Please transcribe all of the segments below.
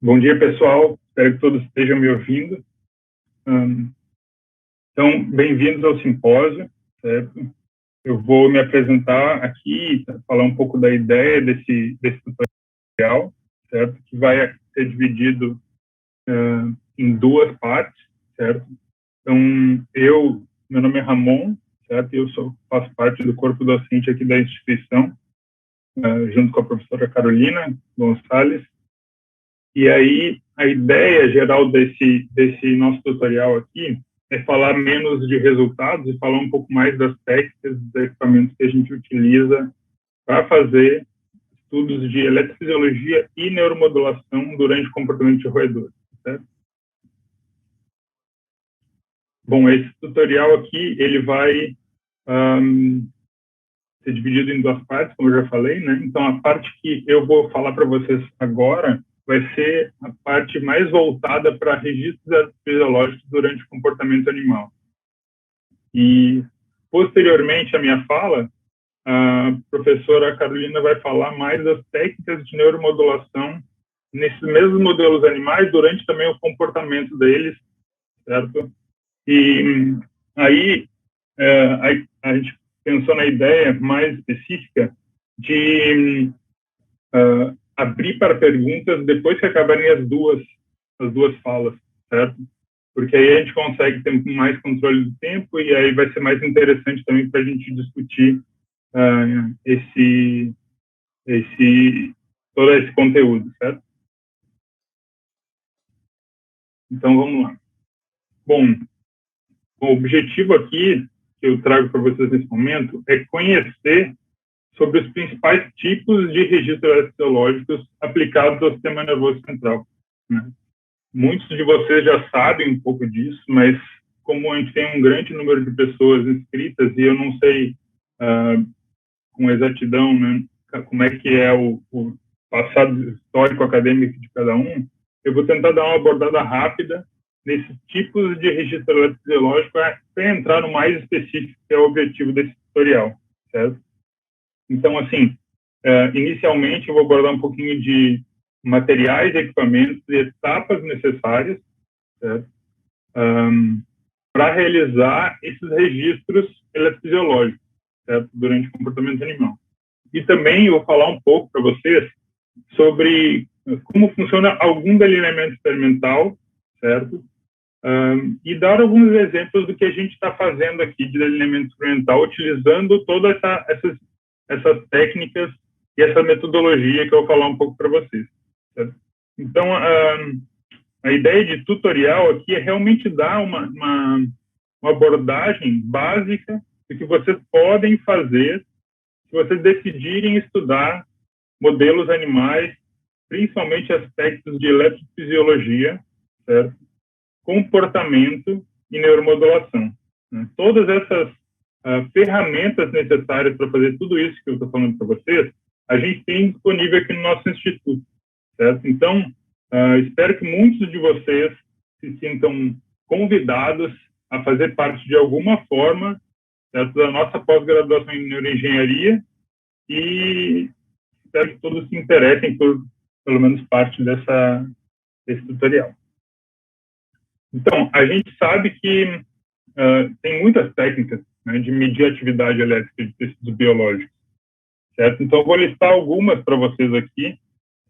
Bom dia, pessoal. Espero que todos estejam me ouvindo. Então, bem-vindos ao simpósio, certo? Eu vou me apresentar aqui, falar um pouco da ideia desse tutorial, certo? Que vai ser dividido em duas partes, certo? Então, meu nome é Ramon, certo? Eu faço parte do corpo docente aqui da instituição, junto com a professora Carolina Gonçalves. E aí, a ideia geral desse nosso tutorial aqui é falar menos de resultados e falar um pouco mais das técnicas, dos equipamentos que a gente utiliza para fazer estudos de eletrofisiologia e neuromodulação durante comportamento de roedores, certo? Bom, esse tutorial aqui, ele vai ser dividido em duas partes, como eu já falei, né? Então, a parte que eu vou falar para vocês agora vai ser a parte mais voltada para registros fisiológicos durante o comportamento animal. E, posteriormente à minha fala, a professora Carolina vai falar mais das técnicas de neuromodulação nesses mesmos modelos animais durante também o comportamento deles, certo? E aí a gente pensou na ideia mais específica de abrir para perguntas depois que acabarem as duas falas, certo? Porque aí a gente consegue ter mais controle do tempo e aí vai ser mais interessante também para a gente discutir todo esse conteúdo, certo? Então, vamos lá. Bom, o objetivo aqui que eu trago para vocês nesse momento é conhecer sobre os principais tipos de registros eletrofisiológicos aplicados ao sistema nervoso central, né? Muitos de vocês já sabem um pouco disso, mas como a gente tem um grande número de pessoas inscritas e eu não sei com exatidão, né, como é que é o passado histórico acadêmico de cada um, eu vou tentar dar uma abordada rápida nesses tipos de registro eletrofisiológico para entrar no mais específico, que é o objetivo desse tutorial, certo? Então, assim, inicialmente eu vou abordar um pouquinho de materiais, equipamentos e etapas necessárias, certo? Para realizar esses registros eletrofisiológicos, certo? Durante o comportamento animal. E também eu vou falar um pouco para vocês sobre como funciona algum delineamento experimental, certo? E dar alguns exemplos do que a gente está fazendo aqui de delineamento experimental, utilizando todas essas técnicas e essa metodologia que eu vou falar um pouco para vocês, certo? Então, a ideia de tutorial aqui é realmente dar uma abordagem básica do que vocês podem fazer se vocês decidirem estudar modelos animais, principalmente aspectos de eletrofisiologia, certo? Comportamento e neuromodulação, né? Todas essas ferramentas necessárias para fazer tudo isso que eu estou falando para vocês, a gente tem disponível aqui no nosso instituto, certo? Então, espero que muitos de vocês se sintam convidados a fazer parte de alguma forma, certo, da nossa pós-graduação em neuroengenharia e espero que todos se interessem por, pelo menos, parte desse tutorial. Então, a gente sabe que tem muitas técnicas, né, de medir a atividade elétrica de tecidos biológicos, certo? Então, eu vou listar algumas para vocês aqui,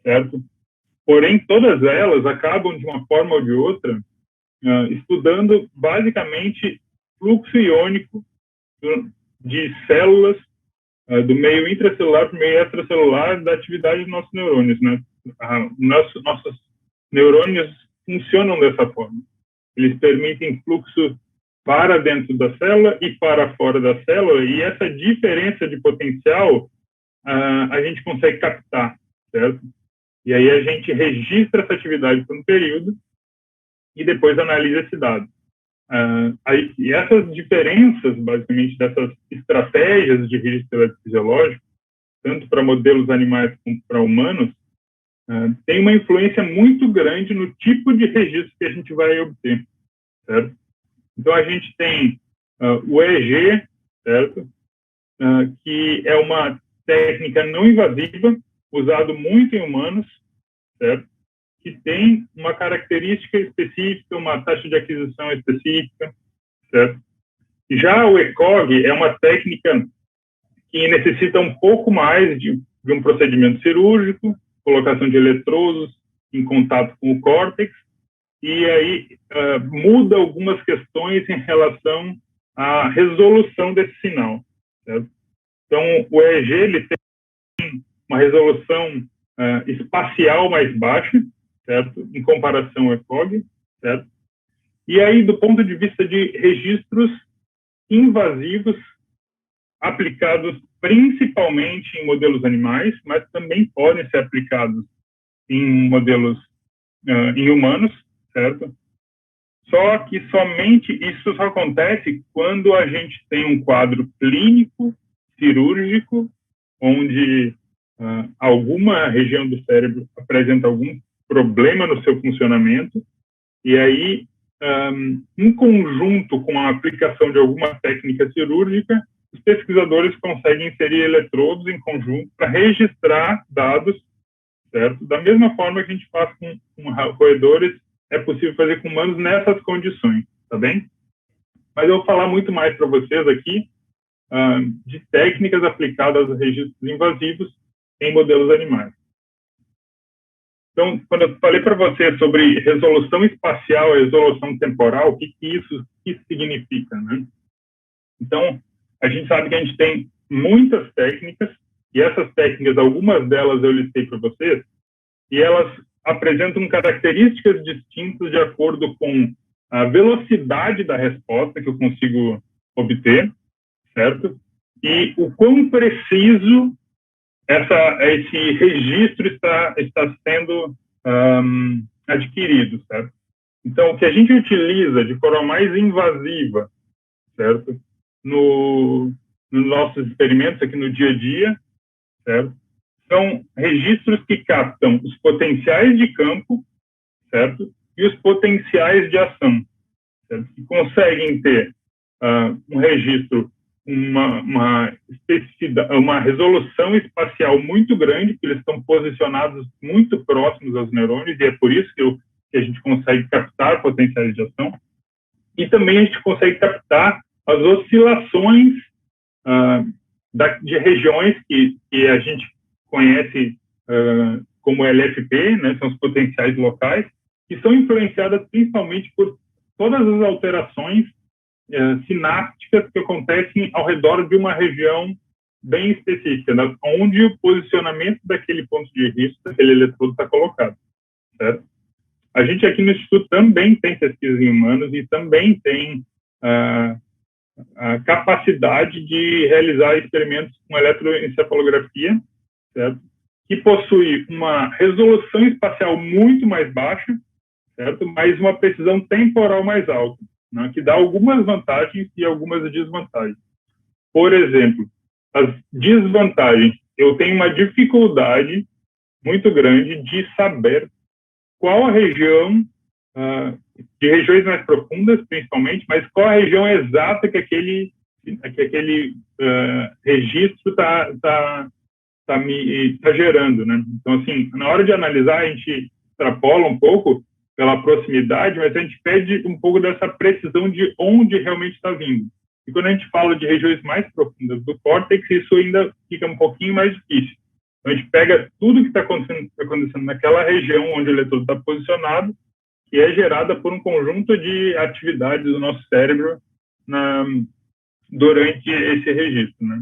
certo? Porém, todas elas acabam, de uma forma ou de outra, estudando, basicamente, fluxo iônico de células do meio intracelular para o meio extracelular da atividade dos nossos neurônios, né? Nossos neurônios funcionam dessa forma. Eles permitem fluxo para dentro da célula e para fora da célula, e essa diferença de potencial a gente consegue captar, certo? E aí a gente registra essa atividade por um período e depois analisa esse dado. E essas diferenças, basicamente, dessas estratégias de registro eletrofisiológico, tanto para modelos animais como para humanos, tem uma influência muito grande no tipo de registro que a gente vai obter, certo? Então, a gente tem o EEG, certo? Que é uma técnica não invasiva, usado muito em humanos, certo? que tem uma característica específica, uma taxa de aquisição específica, certo? Já o ECOG é uma técnica que necessita um pouco mais de um procedimento cirúrgico, colocação de eletrodos em contato com o córtex, e aí muda algumas questões em relação à resolução desse sinal, certo? Então, o EEG ele tem uma resolução espacial mais baixa, certo? Em comparação ao ECOG, certo? E aí, do ponto de vista de registros invasivos, aplicados principalmente em modelos animais, mas também podem ser aplicados em modelos em humanos, certo? Só que somente isso só acontece quando a gente tem um quadro clínico, cirúrgico, onde alguma região do cérebro apresenta algum problema no seu funcionamento, e aí, em conjunto com a aplicação de alguma técnica cirúrgica, os pesquisadores conseguem inserir eletrodos em conjunto para registrar dados, certo? Da mesma forma que a gente faz com roedores, é possível fazer com humanos nessas condições, tá bem? Mas eu vou falar muito mais para vocês aqui de técnicas aplicadas a registros invasivos em modelos animais. Então, quando eu falei para você sobre resolução espacial e resolução temporal, o que isso significa, né? Então, a gente sabe que a gente tem muitas técnicas, e essas técnicas, algumas delas eu listei para vocês, e elas apresentam características distintas de acordo com a velocidade da resposta que eu consigo obter, certo? E o quão preciso esse registro está sendo adquirido, certo? Então, o que a gente utiliza de forma mais invasiva, certo? Nos nossos experimentos aqui no dia a dia, certo? São registros que captam os potenciais de campo, certo? E os potenciais de ação, certo? Que conseguem ter um registro, uma resolução espacial muito grande, que eles estão posicionados muito próximos aos neurônios, e é por isso que a gente consegue captar potenciais de ação. E também a gente consegue captar as oscilações de regiões que a gente conhece como LFP, né, são os potenciais locais, que são influenciadas principalmente por todas as alterações sinápticas que acontecem ao redor de uma região bem específica, né, onde o posicionamento daquele ponto de risco, daquele eletrodo está colocado, certo? A gente aqui no Instituto também tem pesquisa em humanos e também tem a capacidade de realizar experimentos com eletroencefalografia, certo? Que possui uma resolução espacial muito mais baixa, certo? Mas uma precisão temporal mais alta, né? Que dá algumas vantagens e algumas desvantagens. Por exemplo, as desvantagens. Eu tenho uma dificuldade muito grande de saber qual a região, de regiões mais profundas, principalmente, mas qual a região exata que aquele registro está gerando, né? Então, assim, na hora de analisar, a gente extrapola um pouco pela proximidade, mas a gente pede um pouco dessa precisão de onde realmente está vindo. E quando a gente fala de regiões mais profundas do córtex, isso ainda fica um pouquinho mais difícil. Então, a gente pega tudo que está acontecendo naquela região onde o eletrodo está posicionado, que é gerada por um conjunto de atividades do nosso cérebro durante esse registro, né?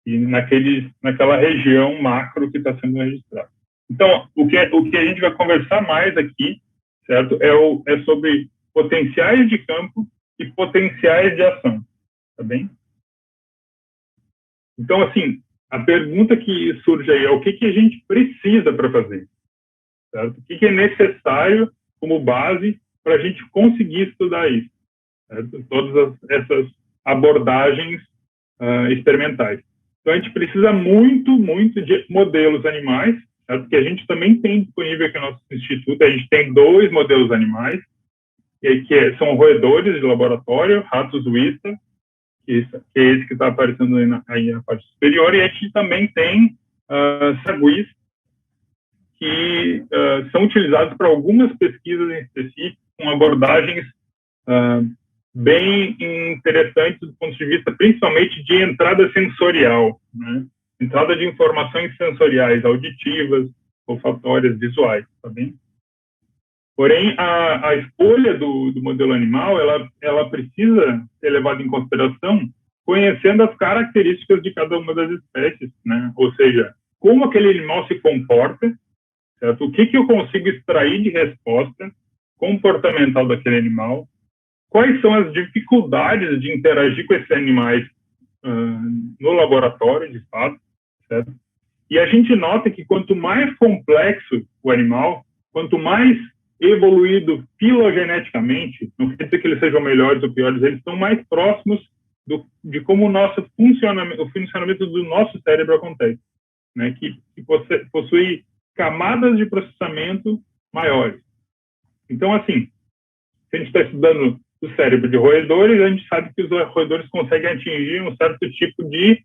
E naquela região macro que está sendo registrada. Então, o que a gente vai conversar mais aqui, certo, é sobre potenciais de campo e potenciais de ação, tá bem? Então, assim, a pergunta que surge aí é o que a gente precisa para fazer, certo? O que é necessário como base para a gente conseguir estudar isso, certo? Todas essas abordagens experimentais. Então, a gente precisa muito de modelos animais, certo? Que a gente também tem disponível aqui no nosso instituto. A gente tem 2 modelos animais, que são roedores de laboratório, ratos Wista, que é esse que está aparecendo aí na parte superior, e a gente também tem saguis, que são utilizados para algumas pesquisas em específico, com abordagens bem interessantes do ponto de vista, principalmente, de entrada sensorial, né? Entrada de informações sensoriais, auditivas, olfatórias, visuais, tá bem? Porém, a escolha do modelo animal, ela precisa ser levada em consideração conhecendo as características de cada uma das espécies, né? Ou seja, como aquele animal se comporta, certo? O que eu consigo extrair de resposta comportamental daquele animal, quais são as dificuldades de interagir com esses animais no laboratório, de fato, certo? E a gente nota que quanto mais complexo o animal, quanto mais evoluído filogeneticamente, não quer dizer que eles sejam melhores ou piores, eles estão mais próximos de como o funcionamento do nosso cérebro acontece, né? Que possui camadas de processamento maiores. Então, assim, se a gente está estudando o cérebro de roedores, a gente sabe que os roedores conseguem atingir um certo tipo de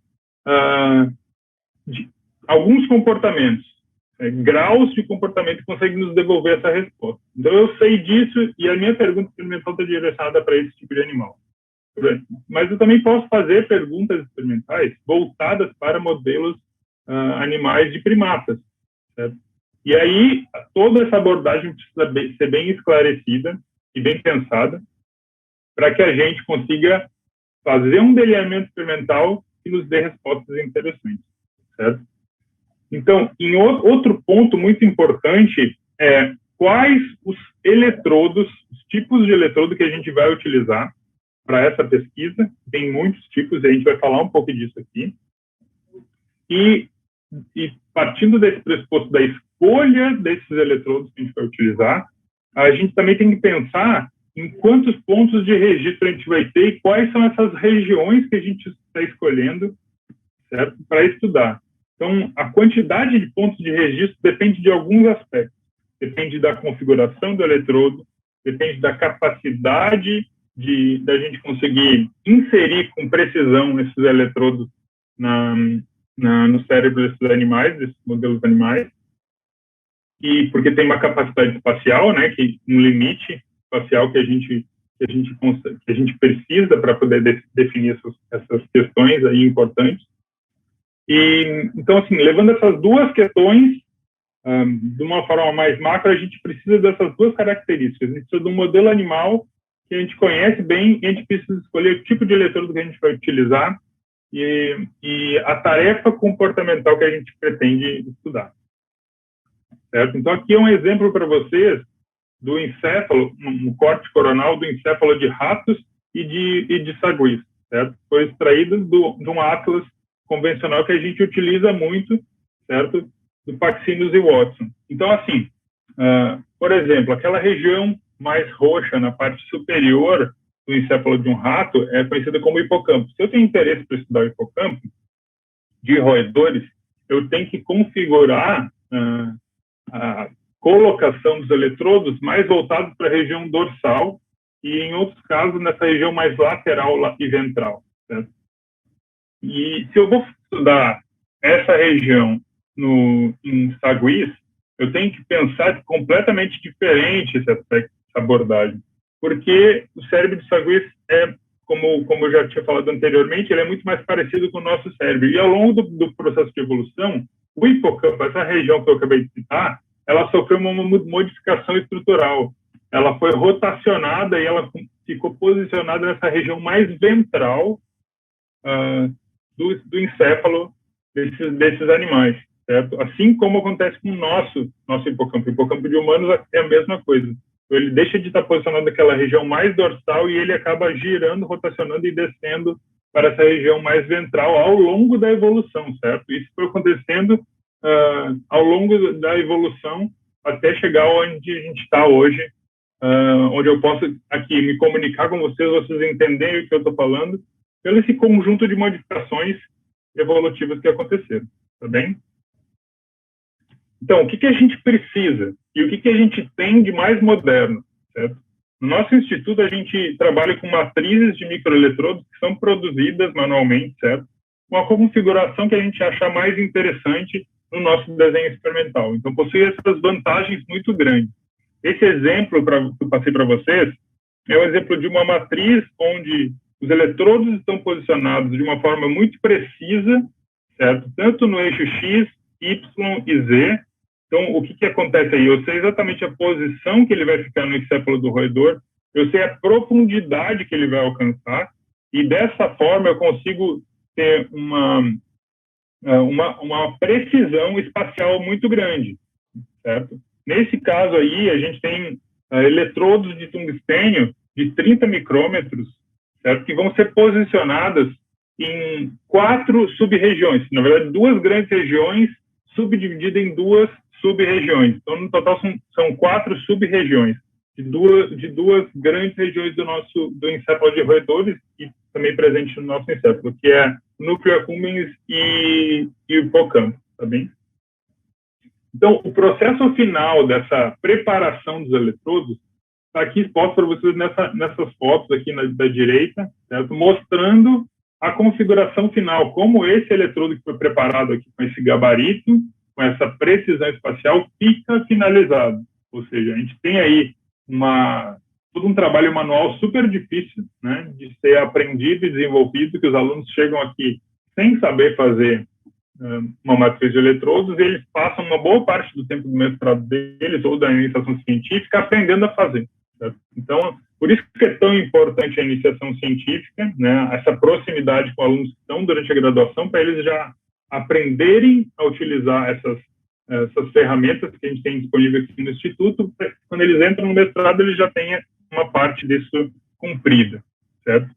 alguns comportamentos, graus de comportamento que conseguem nos devolver essa resposta. Então, eu sei disso e a minha pergunta experimental está direcionada para esse tipo de animal. Mas eu também posso fazer perguntas experimentais voltadas para modelos animais de primatas, certo? E aí, toda essa abordagem precisa ser bem esclarecida e bem pensada para que a gente consiga fazer um delineamento experimental que nos dê respostas interessantes, certo? Então, outro ponto muito importante é quais os eletrodos, os tipos de eletrodo que a gente vai utilizar para essa pesquisa. Tem muitos tipos, e a gente vai falar um pouco disso aqui. E partindo desse pressuposto da escolha desses eletrodos que a gente vai utilizar, a gente também tem que pensar em quantos pontos de registro a gente vai ter e quais são essas regiões que a gente está escolhendo, certo, para estudar. Então, a quantidade de pontos de registro depende de alguns aspectos. Depende da configuração do eletrodo, depende da capacidade da gente conseguir inserir com precisão esses eletrodos no cérebro desses animais, desses modelos animais, e porque tem uma capacidade espacial, né, um limite espacial que a gente precisa para poder definir essas questões aí importantes. E então, assim, levando essas duas questões de uma forma mais macro, a gente precisa dessas duas características. A gente precisa de um modelo animal que a gente conhece bem, e a gente precisa escolher o tipo de eletrodo que a gente vai utilizar e a tarefa comportamental que a gente pretende estudar. Certo? Então, aqui é um exemplo para vocês do encéfalo, um corte coronal do encéfalo de ratos e de saguis, certo? Foi extraído de um atlas convencional que a gente utiliza muito, certo? Do Paxinos e Watson. Então, assim, por exemplo, aquela região mais roxa na parte superior do encéfalo de um rato é conhecida como hipocampo. Se eu tenho interesse para estudar o hipocampo de roedores, eu tenho que configurar a colocação dos eletrodos mais voltados para a região dorsal e, em outros casos, nessa região mais lateral e ventral, certo? E se eu vou estudar essa região em saguis, eu tenho que pensar completamente diferente esse aspecto, essa abordagem, porque o cérebro de saguis como eu já tinha falado anteriormente, ele é muito mais parecido com o nosso cérebro. E ao longo do processo de evolução, o hipocampo, essa região que eu acabei de citar, ela sofreu uma modificação estrutural. Ela foi rotacionada e ela ficou posicionada nessa região mais ventral do encéfalo desses animais, certo? Assim como acontece com o nosso hipocampo. O hipocampo de humanos é a mesma coisa. Ele deixa de estar posicionado naquela região mais dorsal e ele acaba girando, rotacionando e descendo para essa região mais ventral ao longo da evolução, certo? Isso foi acontecendo ao longo da evolução até chegar onde a gente está hoje, onde eu posso aqui me comunicar com vocês entenderem o que eu estou falando, pelo esse conjunto de modificações evolutivas que aconteceram, tá bem? Então, o que a gente precisa e o que a gente tem de mais moderno, certo? No nosso instituto, a gente trabalha com matrizes de microeletrodos que são produzidas manualmente, certo? Com a configuração que a gente achar mais interessante no nosso desenho experimental. Então, possui essas vantagens muito grandes. Esse exemplo que eu passei para vocês é um exemplo de uma matriz onde os eletrodos estão posicionados de uma forma muito precisa, certo? Tanto no eixo X, Y e Z. Então, o que acontece aí? Eu sei exatamente a posição que ele vai ficar no encéfalo do roedor, eu sei a profundidade que ele vai alcançar, e dessa forma eu consigo ter uma precisão espacial muito grande, certo? Nesse caso aí, a gente tem eletrodos de tungstênio de 30 micrômetros, certo? Que vão ser posicionadas em 4 sub-regiões. Na verdade, 2 grandes regiões subdivididas em 2 sub-regiões. Então, no total, são 4 sub-regiões de duas grandes regiões do encéfalo de roedores e também presente no nosso encéfalo, que é o núcleo accumbens e o hipocampo, tá bem? Então, o processo final dessa preparação dos eletrodos está aqui exposto para vocês nessas fotos aqui da direita, certo? Mostrando a configuração final, como esse eletrodo que foi preparado aqui com esse gabarito, com essa precisão espacial, fica finalizado. Ou seja, a gente tem aí todo um trabalho manual super difícil, né, de ser aprendido e desenvolvido, que os alunos chegam aqui sem saber fazer uma matriz de eletrodos, e eles passam uma boa parte do tempo do mestrado deles ou da iniciação científica aprendendo a fazer. Certo? Então, por isso que é tão importante a iniciação científica, né, essa proximidade com alunos que estão durante a graduação, para eles já aprenderem a utilizar essas ferramentas que a gente tem disponível aqui no Instituto. Quando eles entram no mestrado, eles já têm uma parte disso cumprida, certo?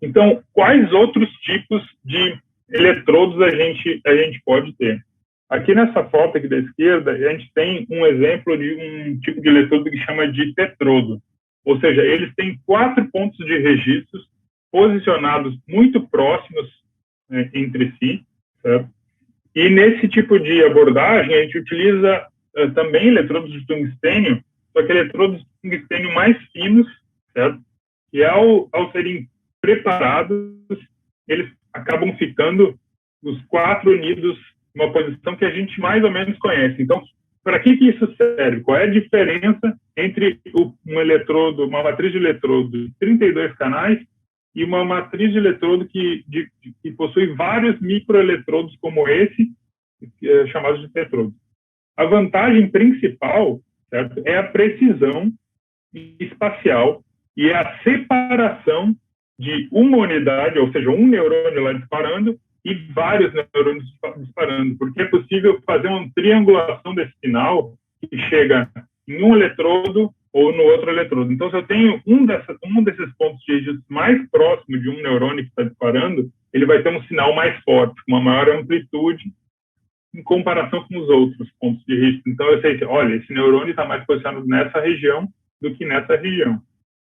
Então, quais outros tipos de eletrodos a gente pode ter? Aqui nessa foto aqui da esquerda, a gente tem um exemplo de um tipo de eletrodo que chama de tetrodo. Ou seja, eles têm 4 pontos de registros posicionados muito próximos entre si, certo? E nesse tipo de abordagem, a gente utiliza também eletrodos de tungstênio, só que eletrodos de tungstênio mais finos, certo? E ao serem preparados, eles acabam ficando os 4 unidos numa posição que a gente mais ou menos conhece. Então, para que isso serve? Qual é a diferença entre uma matriz de eletrodo de 32 canais e uma matriz de eletrodo que possui vários microeletrodos como esse, chamados de tetrodos? A vantagem principal, certo, é a precisão espacial e é a separação de uma unidade, ou seja, um neurônio lá disparando e vários neurônios disparando, porque é possível fazer uma triangulação desse sinal que chega em um eletrodo ou no outro eletrodo. Então, se eu tenho um desses pontos de registro mais próximo de um neurônio que está disparando, ele vai ter um sinal mais forte, com uma maior amplitude em comparação com os outros pontos de registro. Então, eu sei que, olha, esse neurônio está mais posicionado nessa região do que nessa região,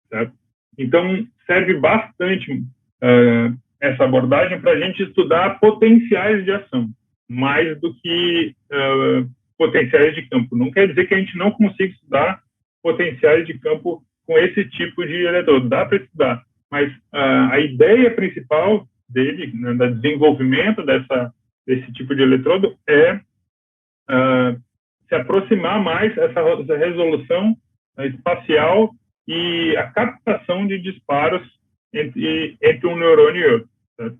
certo? Então, serve bastante essa abordagem para a gente estudar potenciais de ação, mais do que potenciais de campo. Não quer dizer que a gente não consiga estudar potenciais de campo com esse tipo de eletrodo. Dá para estudar, mas a ideia principal dele, né, do desenvolvimento desse tipo de eletrodo, é se aproximar mais dessa resolução espacial e a captação de disparos entre um neurônio e outro. Certo?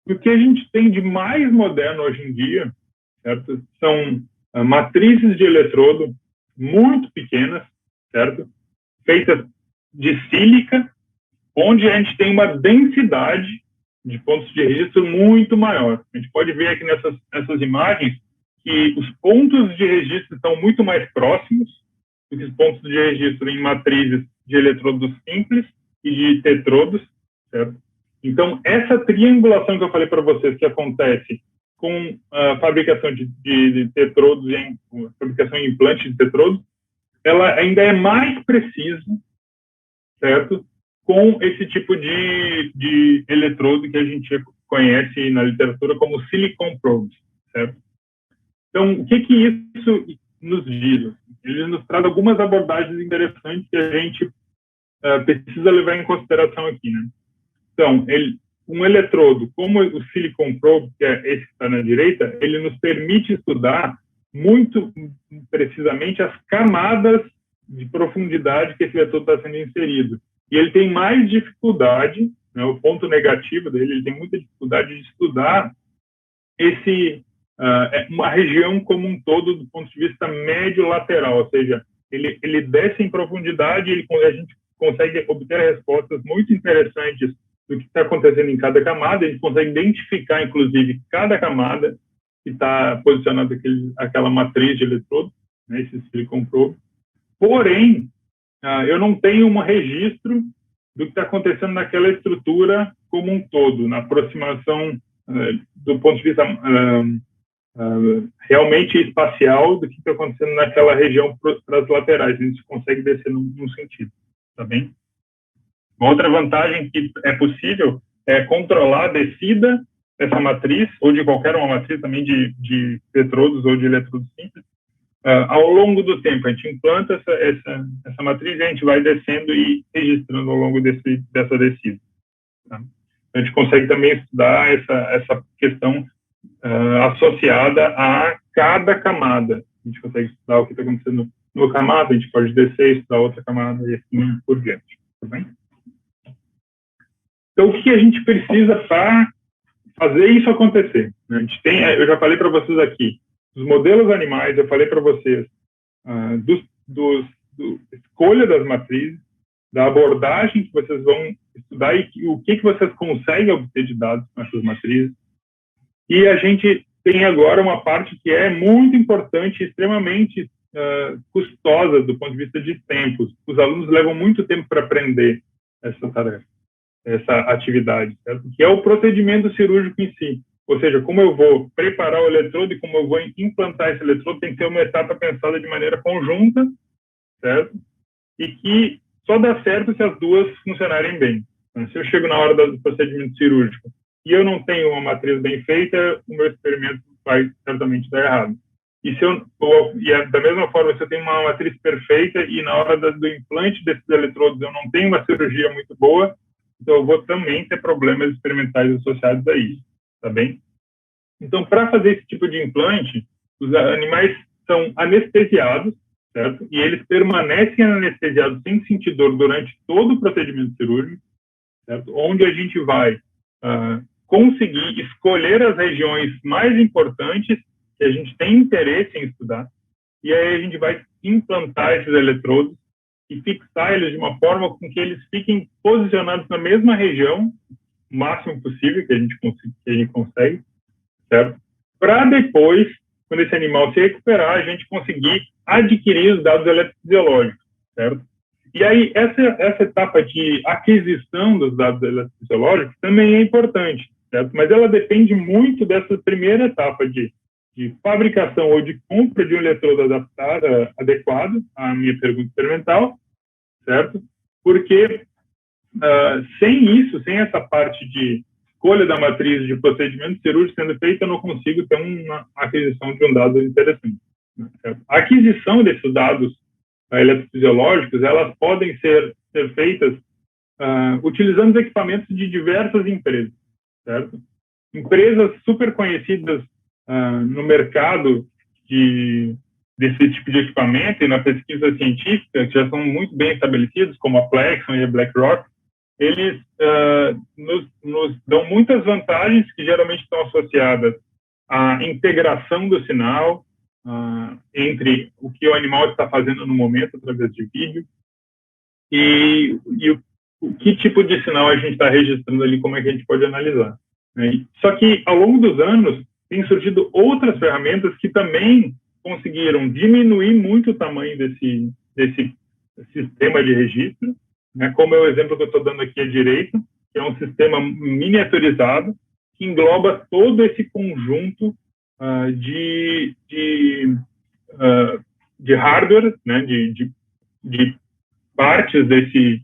O que a gente tem de mais moderno hoje em dia, certo, são matrizes de eletrodo muito pequenas, certo, feitas de sílica, onde a gente tem uma densidade de pontos de registro muito maior. A gente pode ver aqui nessas imagens que os pontos de registro estão muito mais próximos do que os pontos de registro em matrizes de eletrodos simples e de tetrodos, certo? Então, essa triangulação que eu falei para vocês, que acontece com a fabricação de tetrodos, fabricação em implante de tetrodos, ela ainda é mais precisa, certo? Com esse tipo de eletrodo que a gente conhece na literatura como silicon probes, certo? Então, o que isso nos diz? Ele nos traz algumas abordagens interessantes que a gente precisa levar em consideração aqui, né? Então, um eletrodo, como o Silicon Probe, que é esse que está na direita, ele nos permite estudar muito precisamente as camadas de profundidade que esse eletrodo está sendo inserido. E ele tem mais dificuldade, né, o ponto negativo dele, ele tem muita dificuldade de estudar uma região como um todo do ponto de vista médio-lateral, ou seja, ele desce em profundidade e a gente consegue obter respostas muito interessantes do que está acontecendo em cada camada, a gente consegue identificar, inclusive, cada camada que está posicionada aquela matriz de eletrodo, né, esse Silicon Probe. Porém, eu não tenho um registro do que está acontecendo naquela estrutura como um todo, na aproximação do ponto de vista realmente espacial do que está acontecendo naquela região para as laterais. A gente consegue descer num sentido, tá bem? Uma outra vantagem que é possível é controlar a descida dessa matriz, ou de qualquer uma matriz também de eletrodos ou de eletrodos simples, ao longo do tempo. A gente implanta essa matriz e a gente vai descendo e registrando ao longo dessa descida. Tá? A gente consegue também estudar essa questão associada a cada camada. A gente consegue estudar o que está acontecendo numa camada, a gente pode descer e estudar outra camada e assim por diante. Tá bem? Então, o que a gente precisa para fazer isso acontecer? A gente tem, eu já falei para vocês aqui, dos modelos animais, eu falei para vocês da escolha das matrizes, da abordagem que vocês vão estudar e o que vocês conseguem obter de dados com essas matrizes. E a gente tem agora uma parte que é muito importante, extremamente custosa do ponto de vista de tempos. Os alunos levam muito tempo para aprender essa tarefa, essa atividade, certo? Que é o procedimento cirúrgico em si. Ou seja, como eu vou preparar o eletrodo e como eu vou implantar esse eletrodo, tem que ser uma etapa pensada de maneira conjunta, certo? E que só dá certo se as duas funcionarem bem. Então, se eu chego na hora do procedimento cirúrgico e eu não tenho uma matriz bem feita, o meu experimento vai certamente dar errado. E da mesma forma, se eu tenho uma matriz perfeita e na hora do implante desses eletrodos eu não tenho uma cirurgia muito boa, então eu vou também ter problemas experimentais associados a isso, tá bem? Então, para fazer esse tipo de implante, os animais são anestesiados, certo? E eles permanecem anestesiados sem sentir dor durante todo o procedimento cirúrgico, certo? Onde a gente vai conseguir escolher as regiões mais importantes que a gente tem interesse em estudar, e aí a gente vai implantar esses eletrodos e fixar eles de uma forma com que eles fiquem posicionados na mesma região, o máximo possível que a gente consegue, certo? Para depois, quando esse animal se recuperar, a gente conseguir adquirir os dados eletrofisiológicos, certo? E aí, essa etapa de aquisição dos dados eletrofisiológicos também é importante, certo? Mas ela depende muito dessa primeira etapa de fabricação ou de compra de um eletrodo adequado à minha pergunta experimental, certo? Porque sem essa parte de escolha da matriz de procedimento cirúrgico sendo feita, eu não consigo ter uma aquisição de um dado interessante. Certo? A aquisição desses dados eletrofisiológicos, elas podem ser feitas utilizando equipamentos de diversas empresas, certo? Empresas super conhecidas no mercado desse tipo de equipamento e na pesquisa científica, que já são muito bem estabelecidos, como a Plexon e a BlackRock, eles nos dão muitas vantagens que geralmente estão associadas à integração do sinal entre o que o animal está fazendo no momento, através de vídeo, e o que tipo de sinal a gente está registrando ali, como é que a gente pode analisar. Né? Só que, ao longo dos anos, tem surgido outras ferramentas que também conseguiram diminuir muito o tamanho desse sistema de registro, né? Como é o exemplo que eu estou dando aqui à direita, que é um sistema miniaturizado que engloba todo esse conjunto de hardware, né? de partes desse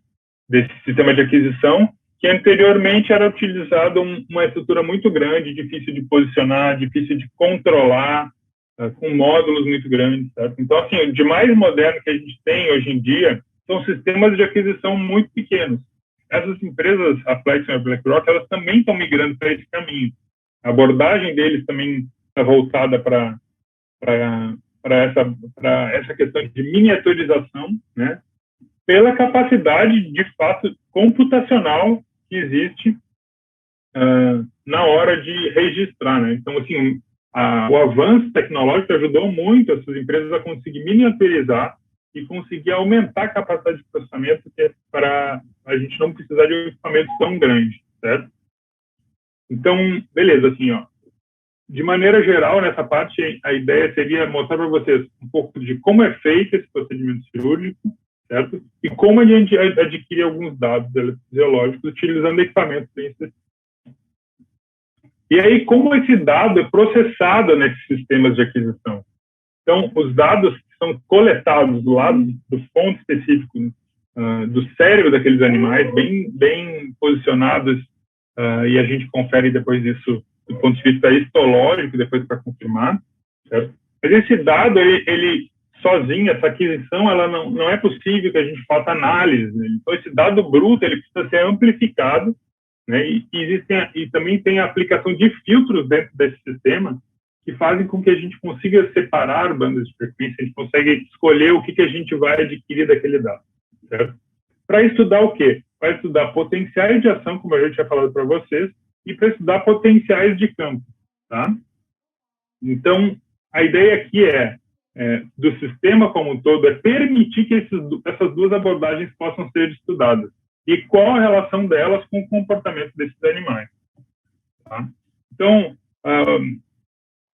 sistema de aquisição, que anteriormente era utilizado uma estrutura muito grande, difícil de posicionar, difícil de controlar, com módulos muito grandes, certo? Então, assim, o de mais moderno que a gente tem hoje em dia são sistemas de aquisição muito pequenos, essas empresas, a Flexon e a BlackRock, elas também estão migrando para esse caminho. A abordagem deles também está voltada para essa questão de miniaturização, né? Pela capacidade, de fato, computacional que existe na hora de registrar, né? Então, assim, o avanço tecnológico ajudou muito essas empresas a conseguir miniaturizar e conseguir aumentar a capacidade de processamento, que é para a gente não precisar de um equipamento tão grande, certo? Então, beleza, assim, ó, de maneira geral, nessa parte, a ideia seria mostrar para vocês um pouco de como é feito esse procedimento cirúrgico, certo? E como a gente adquire alguns dados eletrofisiológicos utilizando equipamentos bem específicos. E aí, como esse dado é processado nesses sistemas de aquisição? Então, os dados que são coletados do lado do ponto específico do cérebro daqueles animais, bem posicionados, e a gente confere depois isso do ponto de vista histológico, depois para confirmar, certo? Mas esse dado, ele sozinho, essa aquisição, ela não é possível que a gente faça análise, né? Então, esse dado bruto, ele precisa ser amplificado, né? E também tem a aplicação de filtros dentro desse sistema que fazem com que a gente consiga separar bandas de frequência, a gente consegue escolher o que a gente vai adquirir daquele dado, certo? Para estudar o quê? Para estudar potenciais de ação, como eu já tinha falado para vocês, e para estudar potenciais de campo, tá? Então, a ideia aqui do sistema como um todo, é permitir que essas duas abordagens possam ser estudadas. E qual a relação delas com o comportamento desses animais, tá? Então,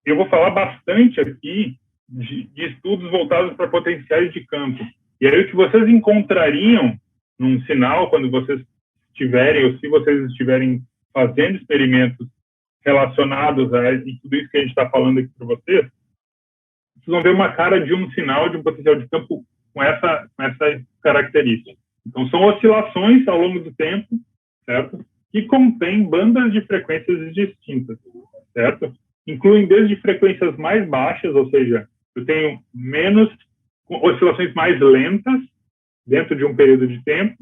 eu vou falar bastante aqui de estudos voltados para potenciais de campo. E aí o que vocês encontrariam num sinal, quando vocês estiverem, ou se vocês estiverem fazendo experimentos relacionados a tudo isso que a gente está falando aqui para vocês, vocês vão ver uma cara de um sinal de um potencial de campo com essa característica. Então, são oscilações ao longo do tempo, certo? Que contêm bandas de frequências distintas, certo? Incluem desde frequências mais baixas, ou seja, eu tenho menos oscilações mais lentas dentro de um período de tempo,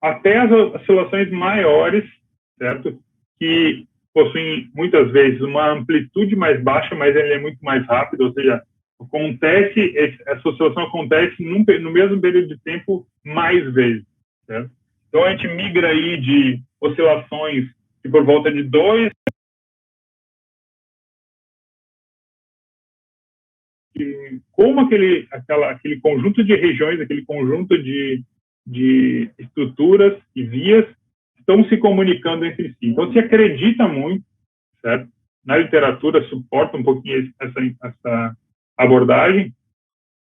até as oscilações maiores, certo? Que possuem, muitas vezes, uma amplitude mais baixa, mas ele é muito mais rápido, ou seja, essa oscilação acontece no mesmo período de tempo mais vezes, certo? Então, a gente migra aí de oscilações de por volta de 2, como aquele conjunto de regiões, aquele conjunto de estruturas e vias estão se comunicando entre si. Então, se acredita muito, certo? Na literatura suporta um pouquinho essa abordagem,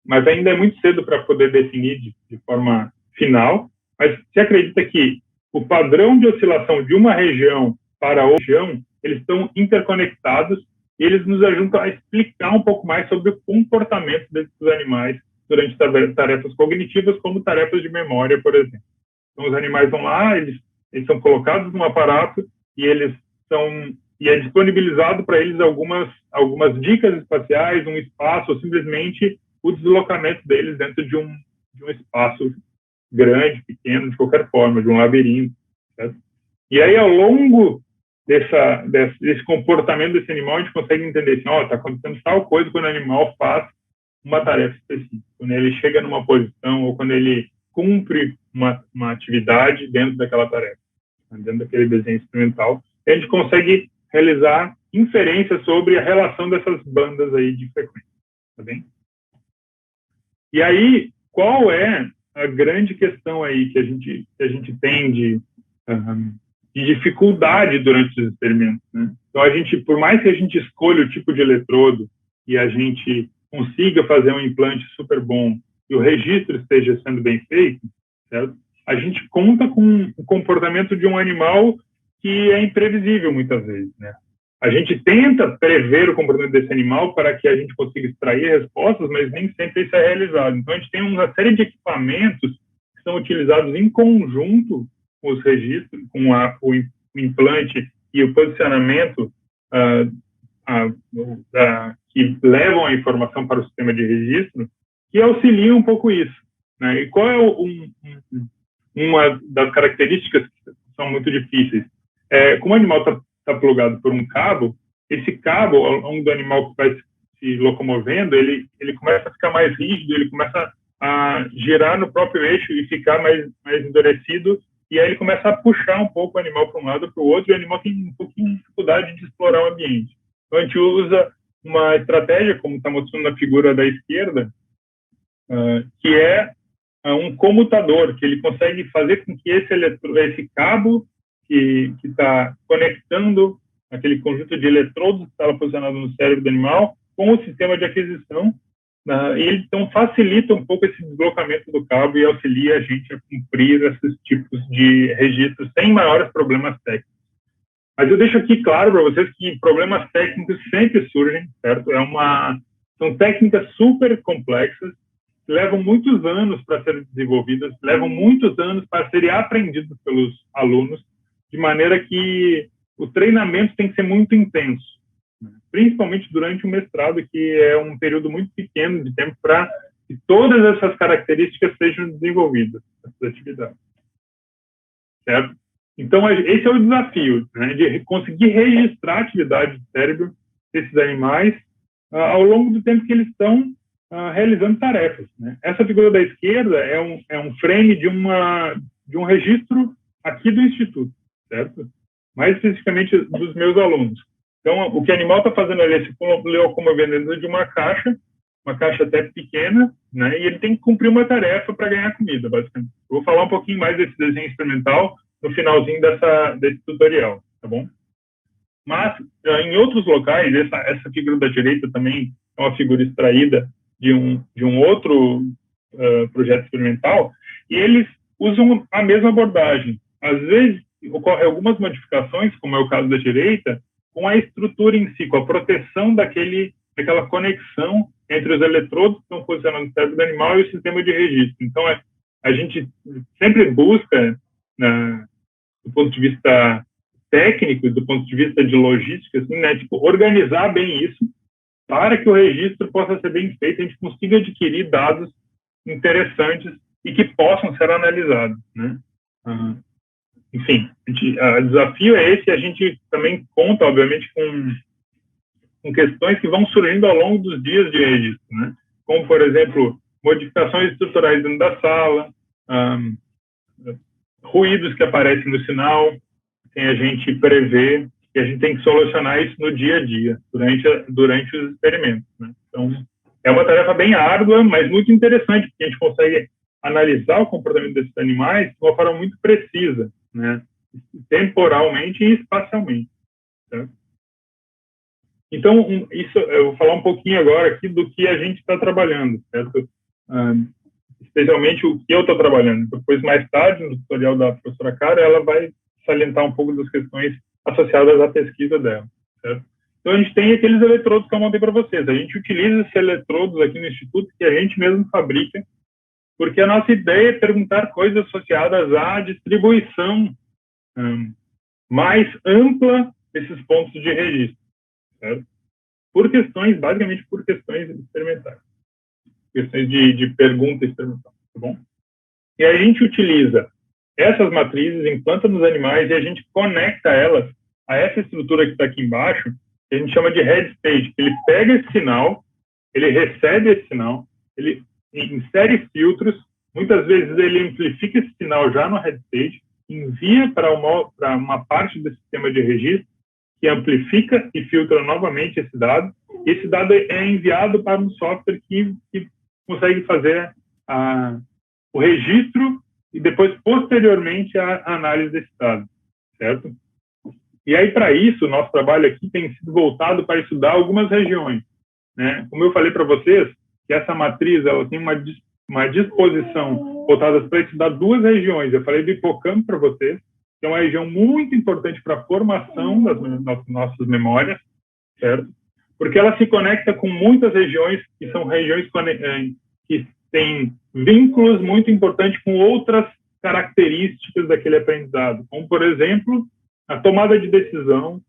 mas ainda é muito cedo para poder definir de forma final, mas se acredita que o padrão de oscilação de uma região para outra região, eles estão interconectados e eles nos ajudam a explicar um pouco mais sobre o comportamento desses animais durante tarefas cognitivas, como tarefas de memória, por exemplo. Então, os animais vão lá, eles são colocados num aparato e é disponibilizado para eles algumas dicas espaciais, um espaço, ou simplesmente o deslocamento deles dentro de um espaço grande, pequeno, de qualquer forma, de um labirinto, certo? E aí, ao longo desse comportamento desse animal, a gente consegue entender assim, está acontecendo tal coisa quando o animal faz uma tarefa específica, quando ele chega numa posição ou quando ele cumpre uma atividade dentro daquela tarefa, dentro daquele desenho experimental, a gente consegue realizar inferências sobre a relação dessas bandas aí de frequência, tá bem? E aí, qual é a grande questão aí que a gente tem de dificuldade durante os experimentos, né? Então, por mais que a gente escolha o tipo de eletrodo e a gente consiga fazer um implante super bom e o registro esteja sendo bem feito, certo? A gente conta com o comportamento de um animal que é imprevisível muitas vezes, né? A gente tenta prever o comportamento desse animal para que a gente consiga extrair respostas, mas nem sempre isso é realizado. Então, a gente tem uma série de equipamentos que são utilizados em conjunto com os registros, com o implante e o posicionamento que levam a informação para o sistema de registro, que auxiliam um pouco isso, né? E qual é uma das características são muito difíceis. Como o animal está plugado por um cabo, esse cabo, ao longo do animal que vai se locomovendo, ele começa a ficar mais rígido, ele começa a girar no próprio eixo e ficar mais endurecido, e aí ele começa a puxar um pouco o animal para um lado para o outro, e o animal tem um pouquinho de dificuldade de explorar o ambiente. Então, a gente usa uma estratégia, como está mostrando na figura da esquerda, que é um comutador, que ele consegue fazer com que esse cabo que está conectando aquele conjunto de eletrodos que estava posicionado no cérebro do animal com o sistema de aquisição, e ele então facilita um pouco esse deslocamento do cabo e auxilia a gente a cumprir esses tipos de registros sem maiores problemas técnicos. Mas eu deixo aqui claro para vocês que problemas técnicos sempre surgem, certo? São técnicas super complexas, levam muitos anos para serem desenvolvidas, levam muitos anos para serem aprendidas pelos alunos, de maneira que o treinamento tem que ser muito intenso, principalmente durante o mestrado, que é um período muito pequeno de tempo para que todas essas características sejam desenvolvidas, essas atividades. Certo? Então, esse é o desafio, né, de conseguir registrar a atividade do cérebro desses animais ao longo do tempo que eles estão realizando tarefas. Né? Essa figura da esquerda é um frame de um registro aqui do Instituto, certo? Mais especificamente dos meus alunos. Então, o que o animal está fazendo ali é se locomover dentro de uma caixa até pequena, né? E ele tem que cumprir uma tarefa para ganhar comida, basicamente. Eu vou falar um pouquinho mais desse desenho experimental no finalzinho desse tutorial, tá bom? Mas, em outros locais, essa figura da direita também é uma figura extraída de um outro projeto experimental, e eles usam a mesma abordagem. Às vezes, ocorrem algumas modificações, como é o caso da direita, com a estrutura em si, com a proteção daquela conexão entre os eletrodos que estão posicionados no cérebro do animal e o sistema de registro. Então, a gente sempre busca, do ponto de vista técnico, do ponto de vista de logística, assim, né, organizar bem isso para que o registro possa ser bem feito, a gente consiga adquirir dados interessantes e que possam ser analisados, né? Enfim, o desafio é esse, a gente também conta, obviamente, com questões que vão surgindo ao longo dos dias de registro, né? Como, por exemplo, modificações estruturais dentro da sala, ruídos que aparecem no sinal, sem a gente prever, e a gente tem que solucionar isso no dia a dia, durante os experimentos, né? Então, é uma tarefa bem árdua, mas muito interessante, porque a gente consegue analisar o comportamento desses animais de uma forma muito precisa, né? Temporalmente e espacialmente. Tá? Então, eu vou falar um pouquinho agora aqui do que a gente está trabalhando, certo? Especialmente o que eu estou trabalhando. Depois, mais tarde, no tutorial da professora Cara, ela vai salientar um pouco das questões associadas à pesquisa dela, certo? Então, a gente tem aqueles eletrodos que eu montei para vocês. A gente utiliza esses eletrodos aqui no Instituto que a gente mesmo fabrica, porque a nossa ideia é perguntar coisas associadas à distribuição mais ampla desses pontos de registro, certo? Basicamente por questões experimentais, questões de pergunta experimental, tá bom? E a gente utiliza essas matrizes, implanta nos animais e a gente conecta elas a essa estrutura que está aqui embaixo, que a gente chama de head stage. Ele pega esse sinal, ele recebe esse sinal, ele insere filtros, muitas vezes ele amplifica esse sinal já no head stage, envia para uma parte do sistema de registro, que amplifica e filtra novamente esse dado, e esse dado é enviado para um software que consegue fazer o registro e depois, posteriormente, a análise desse dado, certo? E aí, para isso, o nosso trabalho aqui tem sido voltado para estudar algumas regiões, né? Como eu falei para vocês, que essa matriz ela tem uma disposição voltada para estudar duas regiões. Eu falei do hipocampo para vocês, que é uma região muito importante para a formação das nossas memórias, certo? Porque ela se conecta com muitas regiões que são regiões que têm vínculos muito importantes com outras características daquele aprendizado, como, por exemplo, a tomada de decisão,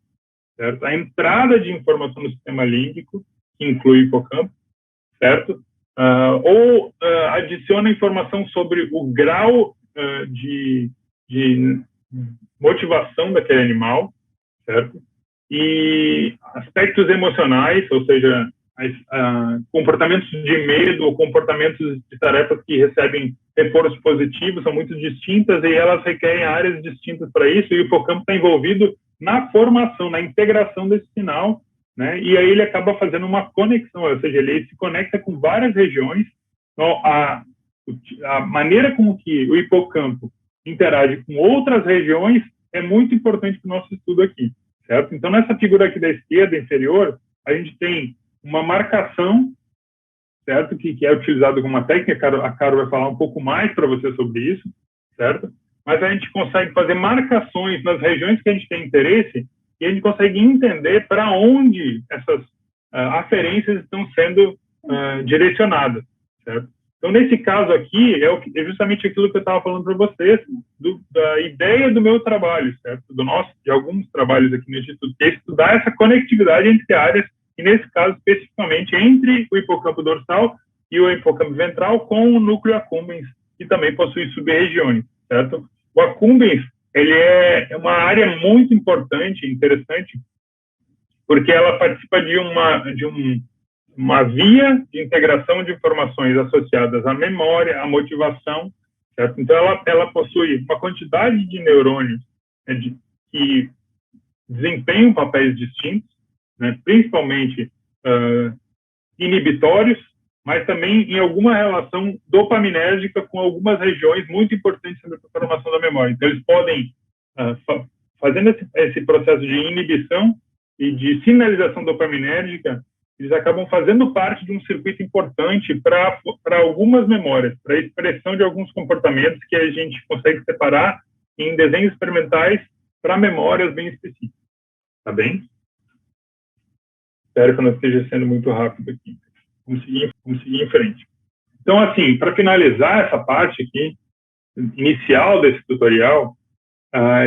certo? A entrada de informação no sistema límbico, que inclui o hipocampo, certo? Adiciona informação sobre o grau de motivação daquele animal, certo? E aspectos emocionais, ou seja, comportamentos de medo ou comportamentos de tarefas que recebem reforços positivos são muito distintas e elas requerem áreas distintas para isso, e o hipocampo está envolvido na formação, na integração desse sinal, né? E aí ele acaba fazendo uma conexão, ou seja, ele se conecta com várias regiões. Então, a maneira como que o hipocampo interage com outras regiões é muito importante para o nosso estudo aqui, certo? Então, nessa figura aqui da esquerda inferior, a gente tem uma marcação, certo? Que é utilizado como uma técnica, a Caro vai falar um pouco mais para você sobre isso, certo? Mas a gente consegue fazer marcações nas regiões que a gente tem interesse e a gente consegue entender para onde essas aferências estão sendo direcionadas, certo? Então, nesse caso aqui, é justamente aquilo que eu estava falando para vocês, da ideia do meu trabalho, certo? De alguns trabalhos aqui no Instituto, que é estudar essa conectividade entre áreas, e nesse caso, especificamente, entre o hipocampo dorsal e o hipocampo ventral com o núcleo accumbens, que também possui sub-regiões, certo? O accumbens, ele é uma área muito importante, interessante, porque ela participa de uma via de integração de informações associadas à memória, à motivação, certo? Então, ela possui uma quantidade de neurônios, né, que desempenham papéis distintos, né, principalmente inibitórios, mas também em alguma relação dopaminérgica com algumas regiões muito importantes na formação da memória. Então, eles podem, fazendo esse processo de inibição e de sinalização dopaminérgica, eles acabam fazendo parte de um circuito importante para algumas memórias, para a expressão de alguns comportamentos que a gente consegue separar em desenhos experimentais para memórias bem específicas. Tá bem? Espero que eu não esteja sendo muito rápido aqui. Vamos seguir em frente. Então, assim, para finalizar essa parte aqui, inicial desse tutorial,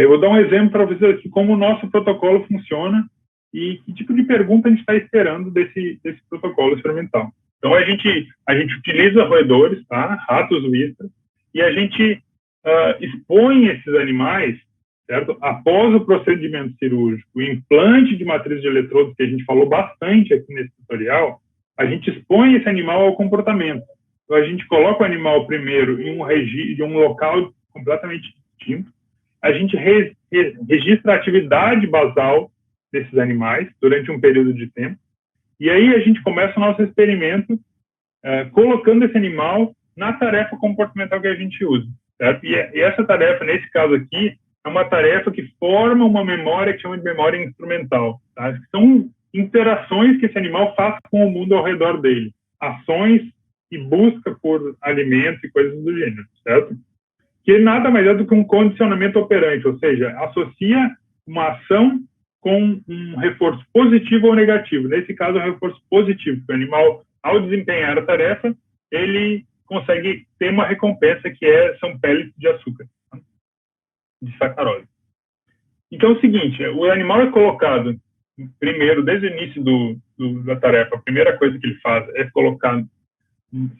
eu vou dar um exemplo para vocês de como o nosso protocolo funciona e que tipo de pergunta a gente está esperando desse protocolo experimental. Então, a gente utiliza roedores, tá? Ratos Wistar, e a gente expõe esses animais, certo? Após o procedimento cirúrgico, o implante de matriz de eletrodos, que a gente falou bastante aqui nesse tutorial, a gente expõe esse animal ao comportamento. Então, a gente coloca o animal primeiro em um local completamente distinto, a gente registra a atividade basal desses animais durante um período de tempo, e aí a gente começa o nosso experimento colocando esse animal na tarefa comportamental que a gente usa, certo? E essa tarefa, nesse caso aqui, é uma tarefa que forma uma memória que chama de memória instrumental, tá? São interações que esse animal faz com o mundo ao redor dele, ações e busca por alimentos e coisas do gênero, certo? Que nada mais é do que um condicionamento operante, ou seja, associa uma ação com um reforço positivo ou negativo. Nesse caso, é um reforço positivo, porque o animal, ao desempenhar a tarefa, ele consegue ter uma recompensa que são pellets de açúcar, de sacarose. Então, é o seguinte, o animal é colocado, primeiro, desde o início da tarefa, a primeira coisa que ele faz é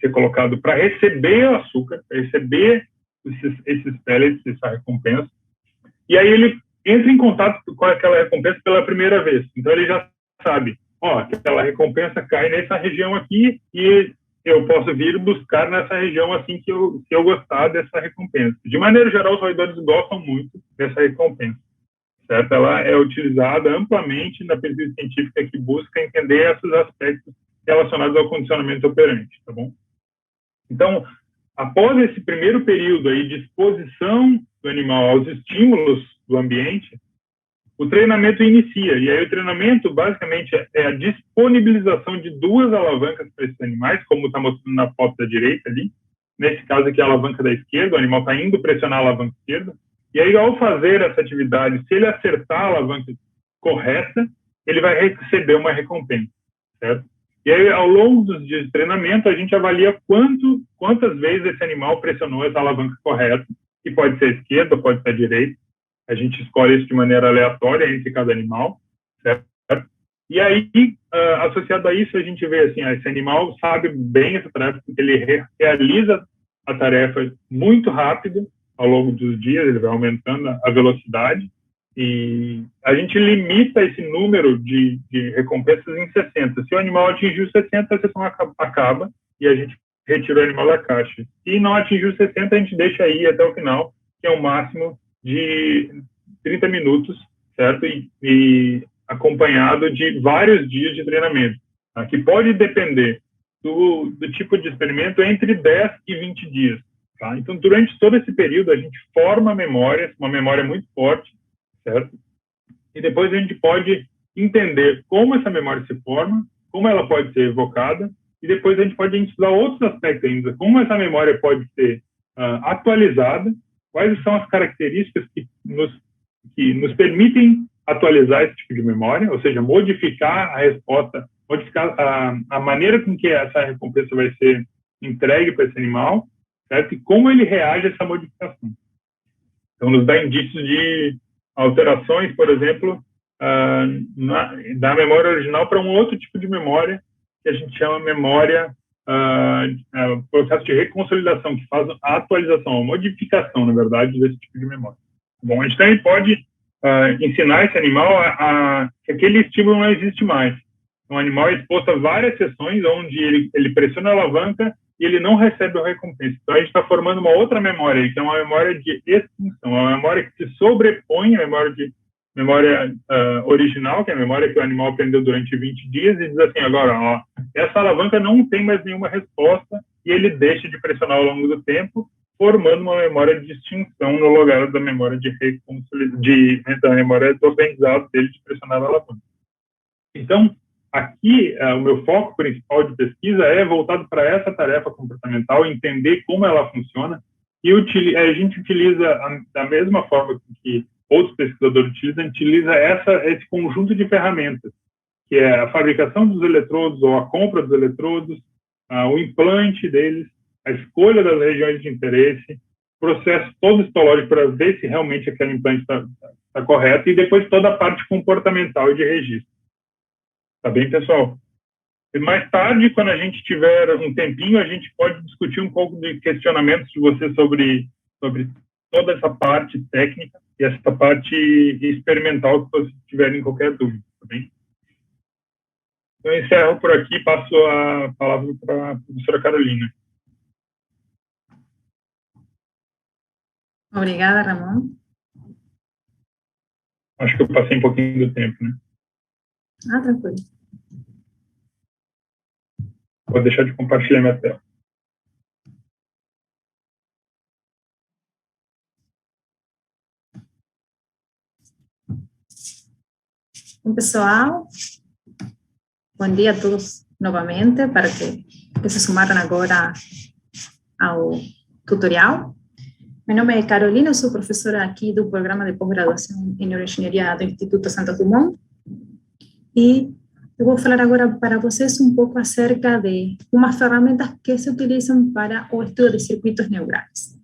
ser colocado para receber o açúcar, para receber esses pellets, essa recompensa, e aí ele entra em contato com aquela recompensa pela primeira vez. Então, ele já sabe, aquela recompensa cai nessa região aqui e eu posso vir buscar nessa região assim que eu gostar dessa recompensa. De maneira geral, os roedores gostam muito dessa recompensa, certo? Ela é utilizada amplamente na pesquisa científica que busca entender esses aspectos relacionados ao condicionamento operante, tá bom? Então, após esse primeiro período aí de exposição do animal aos estímulos do ambiente, o treinamento inicia. E aí o treinamento, basicamente, é a disponibilização de duas alavancas para esses animais, como está mostrando na foto da direita ali. Nesse caso aqui, a alavanca da esquerda, o animal está indo pressionar a alavanca esquerda. E aí, ao fazer essa atividade, se ele acertar a alavanca correta, ele vai receber uma recompensa, certo? E aí, ao longo dos dias de treinamento, a gente avalia quantas vezes esse animal pressionou essa alavanca correta, que pode ser a esquerda, pode ser a direita. A gente escolhe isso de maneira aleatória entre cada animal, certo? E aí, associado a isso, a gente vê assim, esse animal sabe bem essa tarefa, porque ele realiza a tarefa muito rápido, ao longo dos dias, ele vai aumentando a velocidade, e a gente limita esse número de recompensas em 60. Se o animal atingiu 60, a sessão acaba e a gente retira o animal da caixa. Se não atingiu 60, a gente deixa aí até o final, que é um máximo de 30 minutos, certo? E acompanhado de vários dias de treinamento, tá? Que pode depender do tipo de experimento entre 10 e 20 dias. Tá? Então, durante todo esse período, a gente forma memórias, uma memória muito forte, certo? E depois a gente pode entender como essa memória se forma, como ela pode ser evocada, e depois a gente pode estudar outros aspectos ainda, como essa memória pode ser atualizada, quais são as características que nos permitem atualizar esse tipo de memória, ou seja, modificar a resposta, modificar a maneira com que essa recompensa vai ser entregue para esse animal, certo? E como ele reage a essa modificação. Então, nos dá indícios de alterações, por exemplo, da memória original para um outro tipo de memória, que a gente chama memória, processo de reconsolidação, que faz a atualização, a modificação, na verdade, desse tipo de memória. Bom, a gente também pode ensinar esse animal que aquele estímulo não existe mais. Um animal é exposto a várias sessões onde ele pressiona a alavanca e ele não recebe a recompensa. Então, a gente está formando uma outra memória, que é uma memória de extinção, uma memória que se sobrepõe à memória original, que é a memória que o animal aprendeu durante 20 dias, e diz assim, agora, ó, essa alavanca não tem mais nenhuma resposta, e ele deixa de pressionar ao longo do tempo, formando uma memória de extinção no lugar da memória da memória do aprendizado dele de pressionar a alavanca. Então, aqui, o meu foco principal de pesquisa é voltado para essa tarefa comportamental, entender como ela funciona, e a gente utiliza, da mesma forma que outros pesquisadores utilizam, a gente utiliza esse conjunto de ferramentas, que é a fabricação dos eletrodos ou a compra dos eletrodos, o implante deles, a escolha das regiões de interesse, processo todo histológico para ver se realmente aquele implante está correto, e depois toda a parte comportamental e de registro. Tá bem, pessoal? E mais tarde, quando a gente tiver um tempinho, a gente pode discutir um pouco de questionamentos de você sobre toda essa parte técnica e essa parte experimental que vocês tiverem qualquer dúvida, tá bem? Então, eu encerro por aqui e passo a palavra para a professora Carolina. Obrigada, Ramon. Acho que eu passei um pouquinho do tempo, né? Tranquilo. Vou deixar de compartilhar minha tela. Pessoal, bom dia a todos novamente, para que se sumaram agora ao tutorial. Meu nome é Carolina, eu sou professora aqui do programa de pós-graduação em neuroengenharia do Instituto Santos Dumont, e eu vou falar agora para vocês um pouco acerca de umas ferramentas que se utilizam para o estudo de circuitos neurais.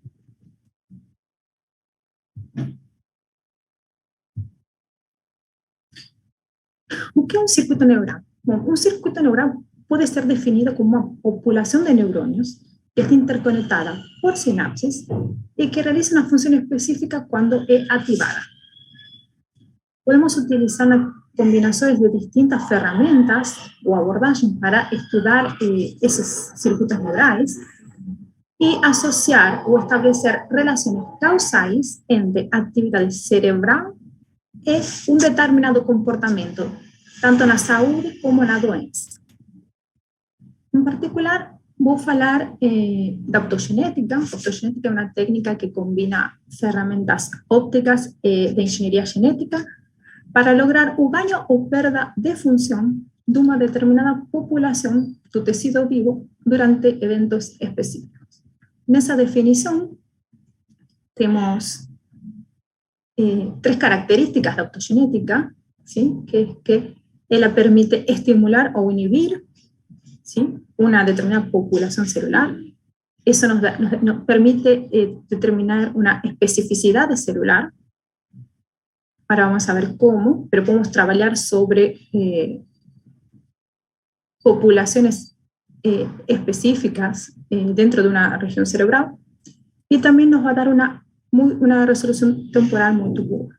O que é um circuito neural? Bom, um circuito neural pode ser definido como uma população de neurônios que está interconectada por sinapses e que realiza uma função específica quando é ativada. Podemos utilizar combinações de distintas ferramentas ou abordagens para estudar esses circuitos neurais e associar ou estabelecer relações causais entre atividade cerebral e um determinado comportamento, tanto na saúde como na doença. Em particular, vou falar da optogenética. A optogenética é uma técnica que combina ferramentas ópticas de engenharia genética para lograr o ganho ou perda de função de uma determinada população do tecido vivo durante eventos específicos. Nessa definição, temos tres características da optogenética, ¿sí? que ela permite estimular o inhibir, ¿sí? Una determinada población celular. Eso nos permite determinar una especificidad celular. Ahora vamos a ver cómo, pero podemos trabajar sobre poblaciones específicas dentro de una región cerebral, y también nos va a dar una una resolución temporal muy buena.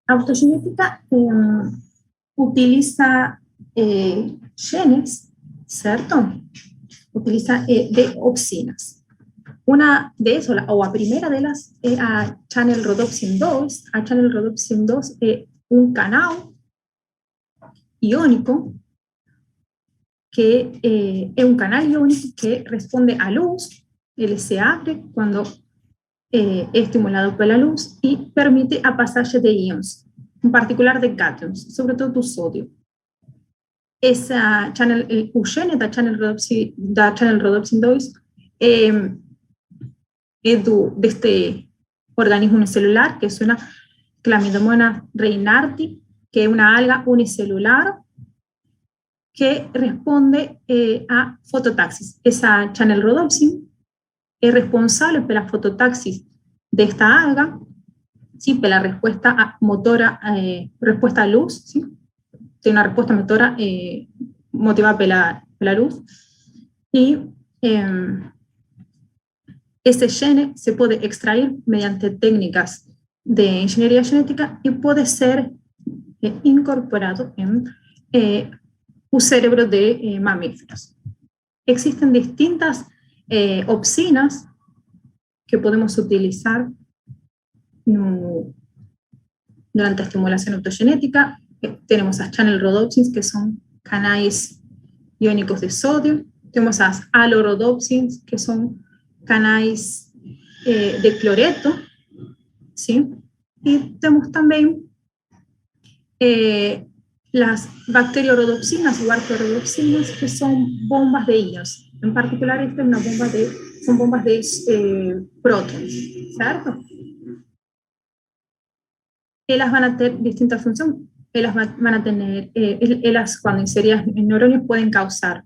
Autogenética utiliza genes, ¿cierto? Utiliza de opsinas. Una de esas, o la primera de las, es a channel rhodopsin 2. A channel rhodopsin 2 es un canal iónico que es un canal iónico que responde a luz. Él se abre cuando es estimulado por la luz y permite a pasaje de íons, en particular de cátions, sobre todo do sodio. Essa channel, o gene da channel rhodopsin 2 es de este organismo unicelular que es una Chlamydomonas reinardi, que es una alga unicelular que responde a fototaxis. Esa channel rhodopsin es responsable por la fototaxis de esta alga, ¿sí? Por la respuesta motora, respuesta a luz, ¿sí? Tiene una respuesta motora motivada por la luz. Y ese gene se puede extraer mediante técnicas de ingeniería genética y puede ser incorporado en un cerebro de mamíferos. Existen distintas opsinas que podemos utilizar durante la estimulación autogenética. Tenemos las channel rhodopsins, que son canales iónicos de sodio. Tenemos las alorhodopsins, que son canales de cloreto, ¿sí? Y tenemos también las bacteriorhodopsinas o arqueorhodopsinas, que son bombas de íons. En particular, esta es una bomba son bombas de prótones, ¿cierto? Ellas van a tener distintas funciones. Ellas van a tener, ellas cuando inseridas en neuronios pueden causar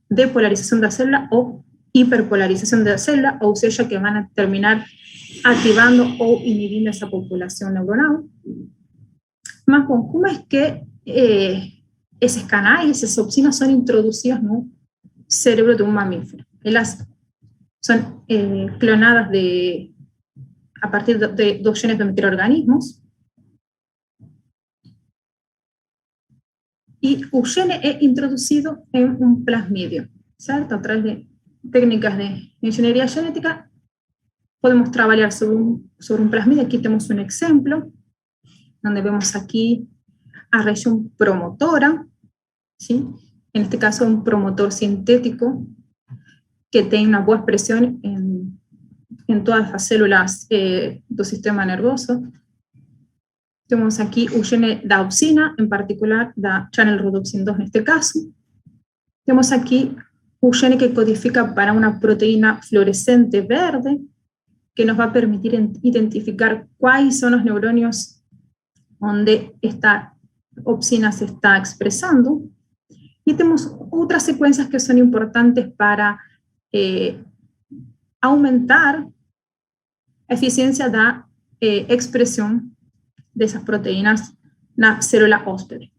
depolarización de la célula o hiperpolarización de la célula, o sea que van a terminar activando o inhibiendo esa población neuronal. Más con cómo es que esos canales, esas opsinas son introducidas en un cerebro de un mamífero. Ellas son clonadas a partir de dos genes de microorganismos. Y un gene es introducido en un plasmidio, ¿cierto? A través de técnicas de ingeniería genética podemos trabajar sobre un plasmidio. Aquí tenemos un ejemplo, donde vemos aquí a región promotora, ¿sí? En este caso un promotor sintético que tiene una buena expresión en todas las células del sistema nervioso. Tenemos aquí un gene da opsina, en particular da channel rhodopsin 2 en este caso. Tenemos aquí un gene que codifica para una proteína fluorescente verde, que nos va a permitir identificar cuáles son los neuronios donde esta opsina se está expresando. Y tenemos otras secuencias que son importantes para aumentar la eficiencia de la expresión de esas proteínas en la célula hóspede.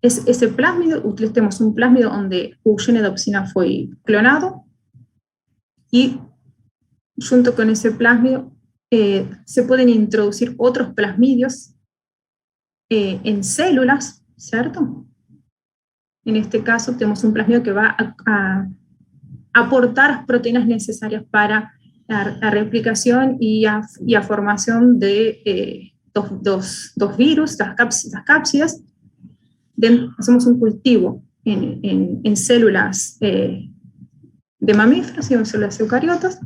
Ese plásmido, utilizamos un plásmido donde un gene de opsina fue clonado y junto con ese plásmido se pueden introducir otros plasmidios en células, ¿cierto? En este caso tenemos un plasmidio que va a aportar las proteínas necesarias para la replicación y a formación de dos virus, las cápsidas. Hacemos un cultivo en células de mamíferos y en células eucariotas,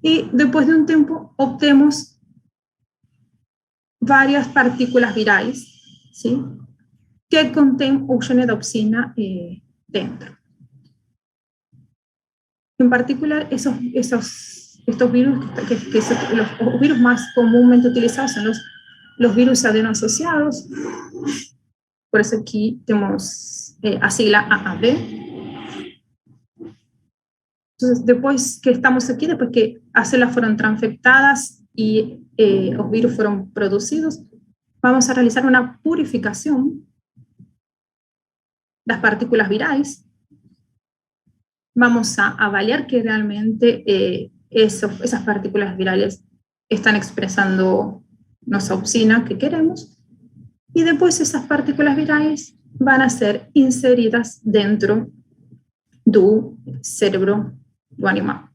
y después de un tiempo obtenemos varias partículas virales, ¿sí? Que contienen un gene de opsina dentro. En particular, estos virus, los virus más comúnmente utilizados son los virus adenoasociados. Por eso aquí tenemos a sigla AAV. Entonces, después que estamos aquí, después que las células fueron transfectadas y los virus fueron producidos, vamos a realizar una purificación de las partículas virales. vamos a avaliar que realmente esas partículas virales están expresando nuestra opsina que queremos, y después esas partículas virales van a ser inseridas dentro do cérebro do animal.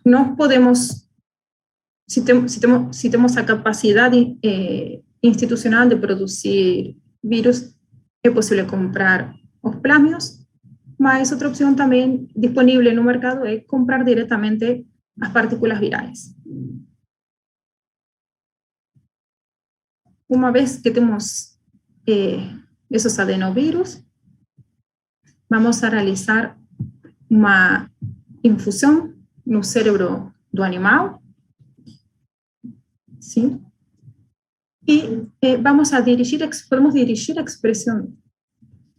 Nós podemos, se temos a capacidade institucional de produzir vírus, é possível comprar os plásmidos, mas outra opção também disponível no mercado é comprar diretamente as partículas virais. Uma vez que temos esses adenovírus, vamos a realizar uma infusão no cérebro do animal, ¿sí? Y podemos dirigir a expresión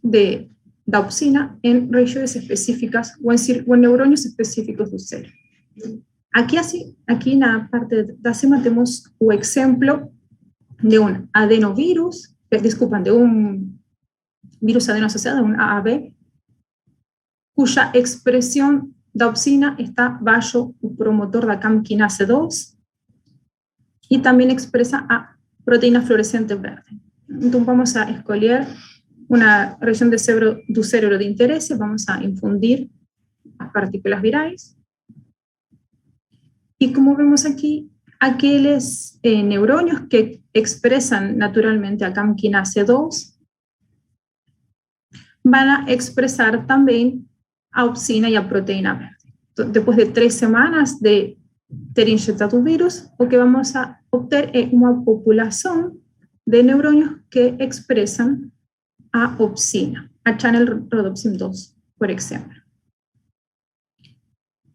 da opsina en regiones específicas o en neurônios específicos do cérebro. Aqui na parte de cima temos o exemplo de un adenovírus, de un virus adeno-asociado, un AAV, cuya expresión da opsina está bajo o promotor da CAM quinase 2 y también expresa a proteína fluorescente verde. Entonces vamos a escolher una región do cérebro de interés, vamos a infundir las partículas virais. Y como vemos aquí, aquellos neuronios que expresan naturalmente a CAM quinase 2 van a expresar también a opsina y a proteína verde. Entonces, después de 3 semanas de ter inyectado un virus, lo que vamos a obtener es una población de neuronios que expresan a opsina, a channel rhodopsin 2, por ejemplo.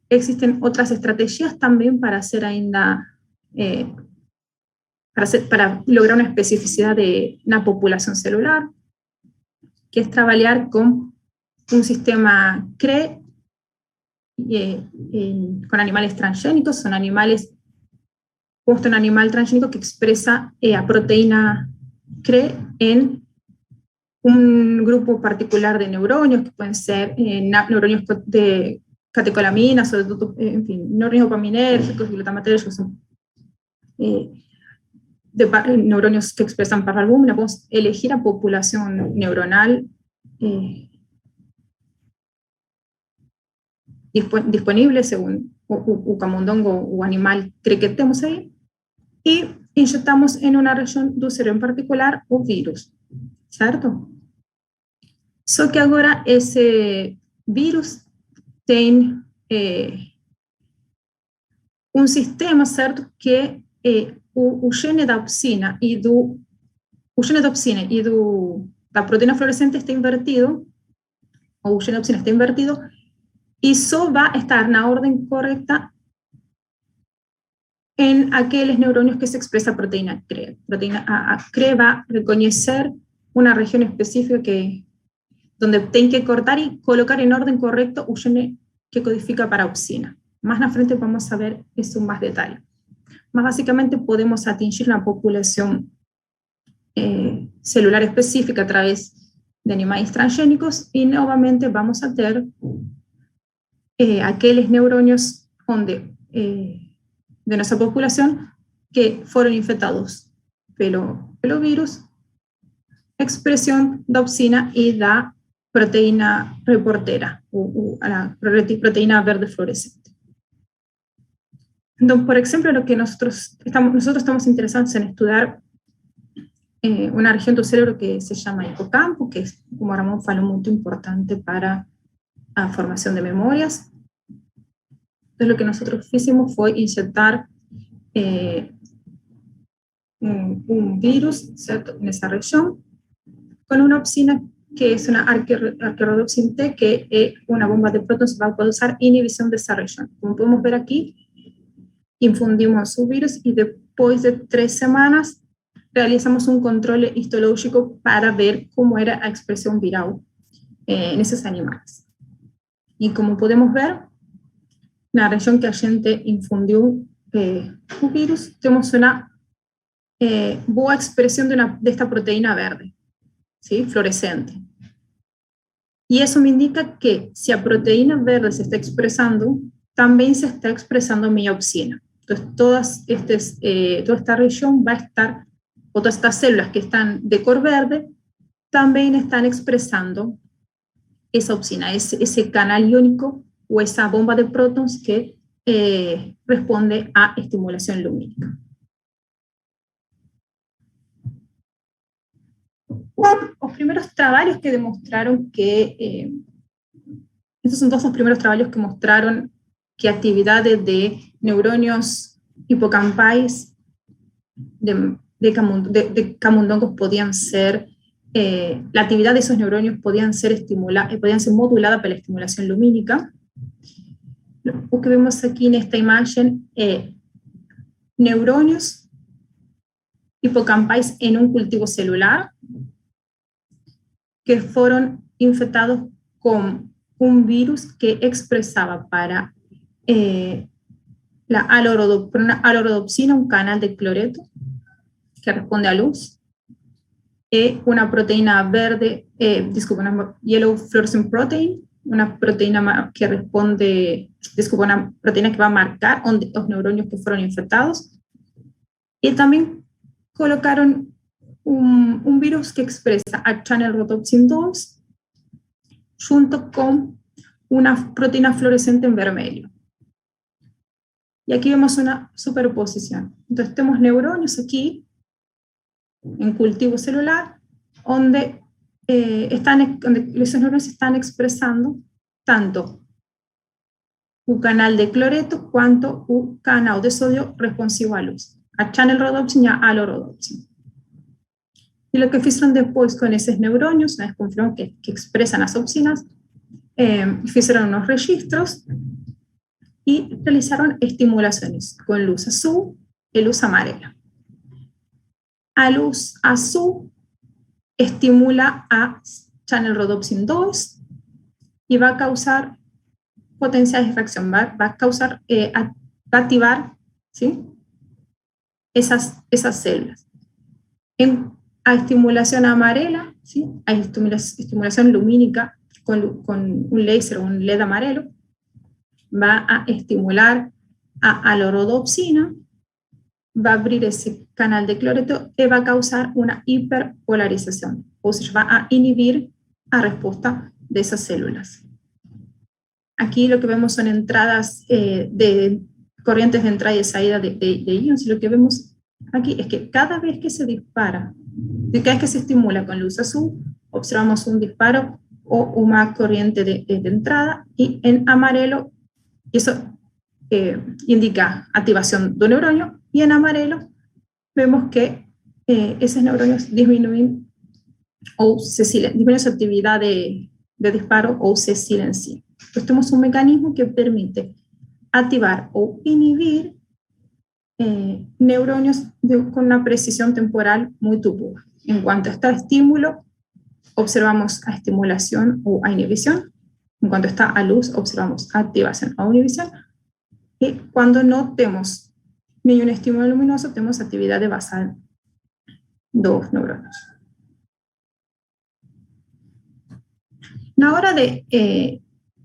Existen otras estrategias también para hacer ainda, para lograr una especificidad de una población celular, que es trabajar con un sistema CRE con animales transgénicos. Son animales, justo un animal transgénico que expresa a proteína CRE en un grupo particular de neuronios, que pueden ser neuronios de catecolaminas, o en fin, neuronios dopaminérgicos, glutamatérgicos, de neuronios que expresan parvalbúmina. Podemos elegir a población neuronal disponible según o camundongo o animal que temos ahí, y inyectamos en una región do cérebro en particular o virus, certo? Só que agora esse vírus tem um sistema, certo, que o gene da opsina e da proteína fluorescente está invertido, o gene da opsina está invertido, y solo va a estar en la orden correcta en aquellos neuronios que se expresa proteína CRE. A CRE va a reconocer una región específica donde tiene que cortar y colocar en orden correcto un gene que codifica para opsina. Más en frente vamos a ver eso en más detalle. Más básicamente podemos atingir una población celular específica a través de animales transgénicos, y nuevamente vamos a tener aquellos neuronios de nuestra población que fueron infectados pelo virus, expresión de opsina y da proteína reportera, o la proteína verde fluorescente. Entonces, por ejemplo, lo que nosotros estamos interesados en estudiar una región del cerebro que se llama hipocampo, que es, como Ramón faló, muy importante para la formación de memorias. Entonces, lo que nosotros hicimos fue inyectar un virus, ¿cierto?, en esa región, con una opsina que es una arquerhodopsin T, que es una bomba de prótones para causar inhibición de esa región. Como podemos ver aquí, infundimos su virus y después de 3 semanas realizamos un control histológico para ver cómo era la expresión viral en esos animales. Y como podemos ver, na región que a gente infundiu o virus, temos uma boa expressão de esta proteína verde, ¿sí?, fluorescente. Y eso me indica que si a proteína verde se está expresando, también se está expresando miopsina. Entonces, toda esta región va a estar, o todas estas células que están de color verde, también están expresando esa opsina, ese canal iónico o esa bomba de prótons que responde a estimulación lumínica. Los primeros trabajos que demostraron que, estos son todos los primeros trabajos que mostraron que actividades de neurones hipocampais de camundongos podían ser, la actividad de esos neurones podían ser modulada por la estimulación lumínica. Lo que vemos aquí en esta imagen, neurones hipocampais en un cultivo celular que fueron infectados con un virus que expresaba para la alorodopsina, un canal de cloreto que responde a luz, una proteína verde, una yellow fluorescent protein, una proteína que responde, una proteína que va a marcar los neurones que fueron infectados, y también colocaron un virus que expresa a channel rhodopsin 2 junto con una proteína fluorescente en vermelho. Y aquí vemos una superposición. Entonces tenemos neurones aquí, en cultivo celular, donde esos neurones están expresando tanto un canal de cloreto cuanto un canal de sodio responsivo a luz, a channel rhodopsin y a alorodopsin. Y lo que hicieron después con esos neurones, una vez confirmaron que expresan las opsinas, hicieron unos registros y realizaron estimulaciones con luz azul y luz amarela. A luz azul estimula a channel rhodopsin 2 y va a causar potenciales de reacción, va a activar, ¿sí?, esas células. A estimulación amarela, ¿sí?, a estimulación lumínica con un láser o un LED amarelo, va a estimular a alorodopsina, va a abrir ese canal de cloreto y va a causar una hiperpolarización, o sea, va a inhibir la respuesta de esas células. Aquí lo que vemos son entradas de corrientes de entrada y de salida de iones, y lo que vemos aquí es que cada vez que se dispara, cada vez que se estimula con luz azul, observamos un disparo o una corriente de entrada, y en amarelo, y eso indica activación de un neuronio, y en amarelo vemos que esos neurones disminuyen disminuyen su actividad de disparo o se silencian. Entonces tenemos un mecanismo que permite activar o inhibir neurones con una precisión temporal muy tubular. En cuanto a este estímulo, observamos a estimulación o a inhibición. En cuanto está a luz, observamos activación o inhibición. Y cuando no tenemos ni un estímulo luminoso, tenemos actividad de basal dos neurones. A la hora de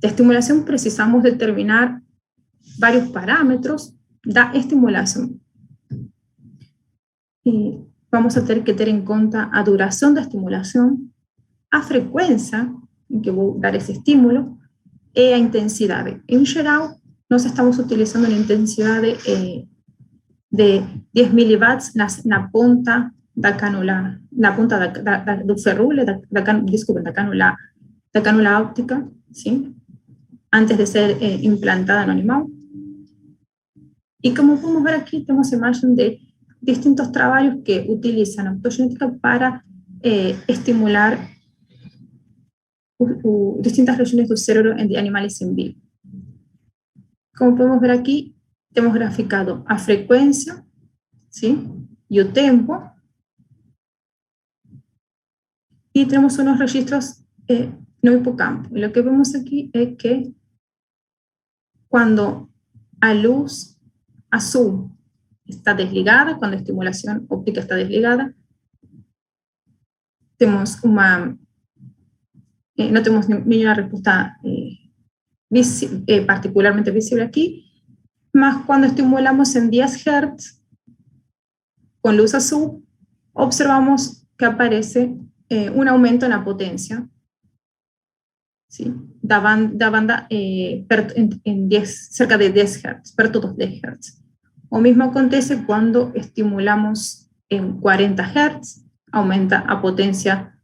estimulación precisamos determinar varios parámetros da estimulación. Y vamos a tener que tener en cuenta a duración da estimulación, a frecuencia en que vou dar esse estímulo e a intensidade. Em geral, nós estamos utilizando uma intensidade de 10 miliwatts na ponta da cânula, na ponta do ferrule, da cânula óptica, sim? Antes de ser implantada no animal. Y como podemos ver aquí, tenemos imagen de distintos trabajos que utilizan optogenética para estimular distintas regiones del cerebro de animales en vivo. Como podemos ver aquí, tenemos graficado a frecuencia, ¿sí?, y el tiempo, y tenemos unos registros no hipocampo. Y lo que vemos aquí es que cuando a luz azul está desligada, cuando la estimulación óptica está desligada, tenemos una no tenemos ninguna respuesta particularmente visible aquí, más cuando estimulamos en 10 Hz con luz azul, observamos que aparece un aumento en la potencia, ¿sí? Da banda cerca de 10 Hz, per todos 10 Hz. O mismo acontece cuando estimulamos en 40 Hz, aumenta a potencia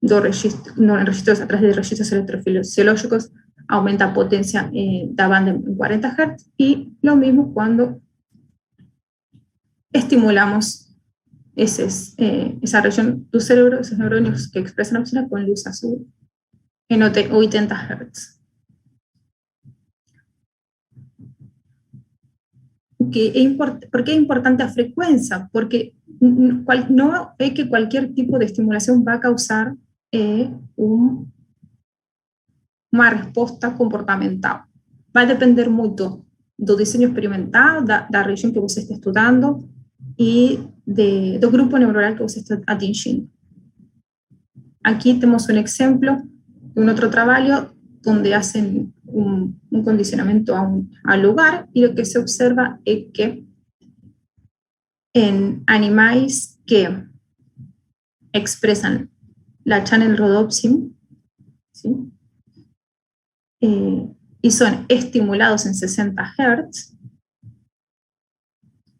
en registros a través de registros electrofisiológicos, aumenta a potencia da banda en 40 Hz, y lo mismo cuando estimulamos esa región del cerebro, esos neurones que expresan la opsina con luz azul en 80 Hz. ¿Por qué es importante la frecuencia? Porque no es que cualquier tipo de estimulación va a causar una respuesta comportamental. Va a depender mucho del diseño experimental, da región que você está estudando y del grupo neuronal que você está atingiendo. Aquí tenemos un ejemplo de un otro trabajo donde hacen un condicionamiento al lugar, y lo que se observa es que en animales que expresan la channel rhodopsin, ¿sí? Y son estimulados en 60 Hz,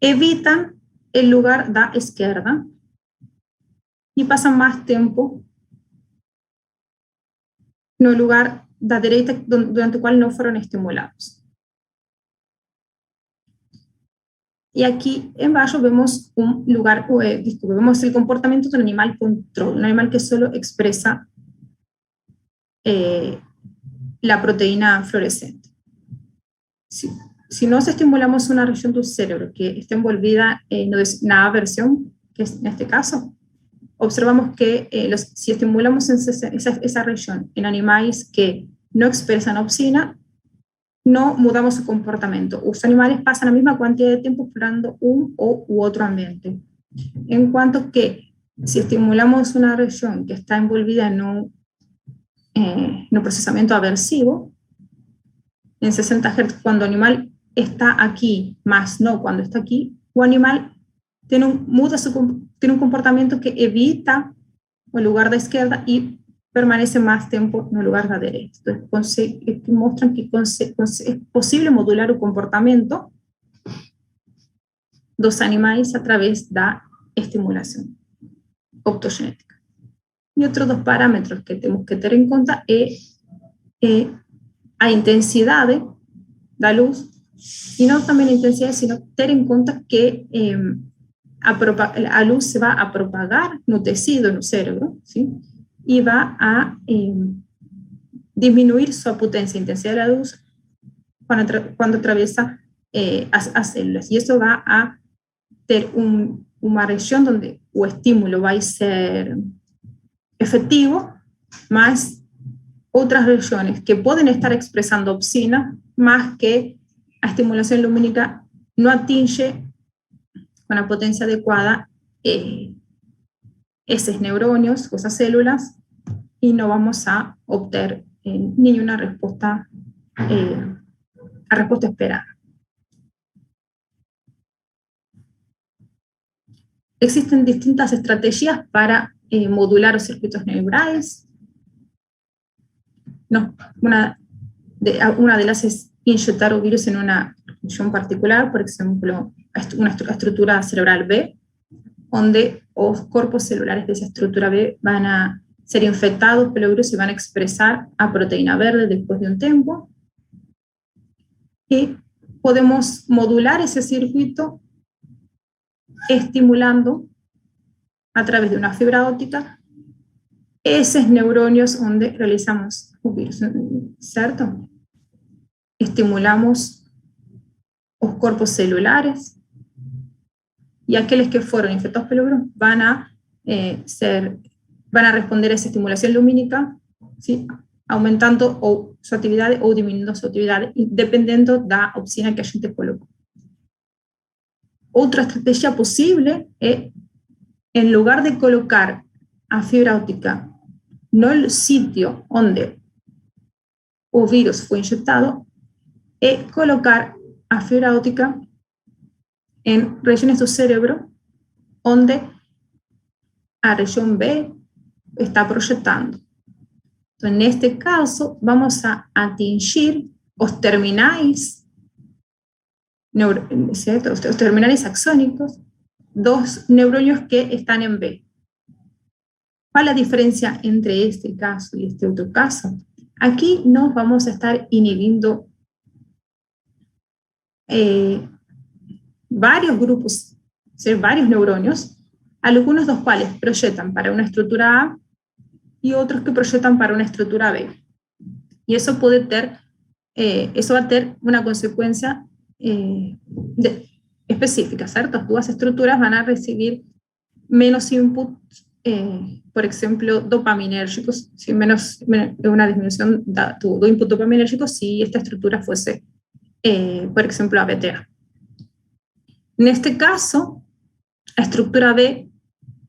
evitan el lugar da izquierda y pasan más tiempo no lugar da derecha durante el cual no fueron estimulados. Y aquí en bajo vemos un lugar, vemos el comportamiento de un animal control, un animal que solo expresa la proteína fluorescente. Si nos estimulamos una región del cerebro que está envolvida en una aversión, que es en este caso, observamos que si estimulamos esa región en animales que no expresan opsina, no mudamos su comportamiento. Los animales pasan la misma cantidad de tiempo explorando un u otro ambiente. En cuanto que si estimulamos una región que está envolvida en un procesamiento aversivo, en 60 Hz, cuando el animal está aquí, más no cuando está aquí, o animal tiene un comportamiento que evita el lugar de izquierda y permanece más tiempo en el lugar de derecha. Entonces, muestran que es posible modular el comportamiento de los animales a través de la estimulación optogenética. Y otros dos parámetros que tenemos que tener en cuenta es la intensidad de la luz, y no también la intensidad, sino tener en cuenta que la luz se va a propagar en el tejido, en el cerebro, ¿sí? Y va a disminuir su potencia, intensidad de la luz cuando atraviesa las células. Y eso va a tener una región donde el estímulo va a ser efectivo, más otras regiones que pueden estar expresando opsina, más que la estimulación lumínica no atinge con la potencia adecuada esos neurones, esas células, y no vamos a obtener ninguna respuesta, esperada. Existen distintas estrategias para modular los circuitos neurales. Una de las es inyectar un virus en una región particular, por ejemplo, una estructura cerebral B, donde los cuerpos celulares de esa estructura B van a ser infectados por el virus y van a expresar a proteína verde después de un tiempo. Y podemos modular ese circuito estimulando a través de una fibra óptica esos neurones donde realizamos un virus, ¿cierto? Estimulamos los cuerpos celulares, y aquellos que fueron infectados por el virus van a responder a esa estimulación lumínica, ¿sí? Aumentando su actividad o disminuyendo su actividad, dependiendo de la opsina que a gente colocó. Otra estrategia posible es, en lugar de colocar a fibra óptica no el sitio donde o vírus fue inyectado, es colocar a fibra óptica en regiones del cerebro donde a región B está proyectando. Entonces, en este caso, vamos a atingir los terminales, los terminales axónicos, dos neuronios que están en B. ¿Cuál es la diferencia entre este caso y este otro caso? Aquí nos vamos a estar inhibiendo varios grupos, varios neuronios, algunos de los cuales proyectan para una estructura A y otros que proyectan para una estructura B. Y eso puede tener, eso va a tener una consecuencia específica, ¿cierto? Las estructuras van a recibir menos input, por ejemplo, dopaminérgicos, si menos una disminución de tu input dopaminérgico si esta estructura fuese, por ejemplo, ABTA. En este caso, la estructura B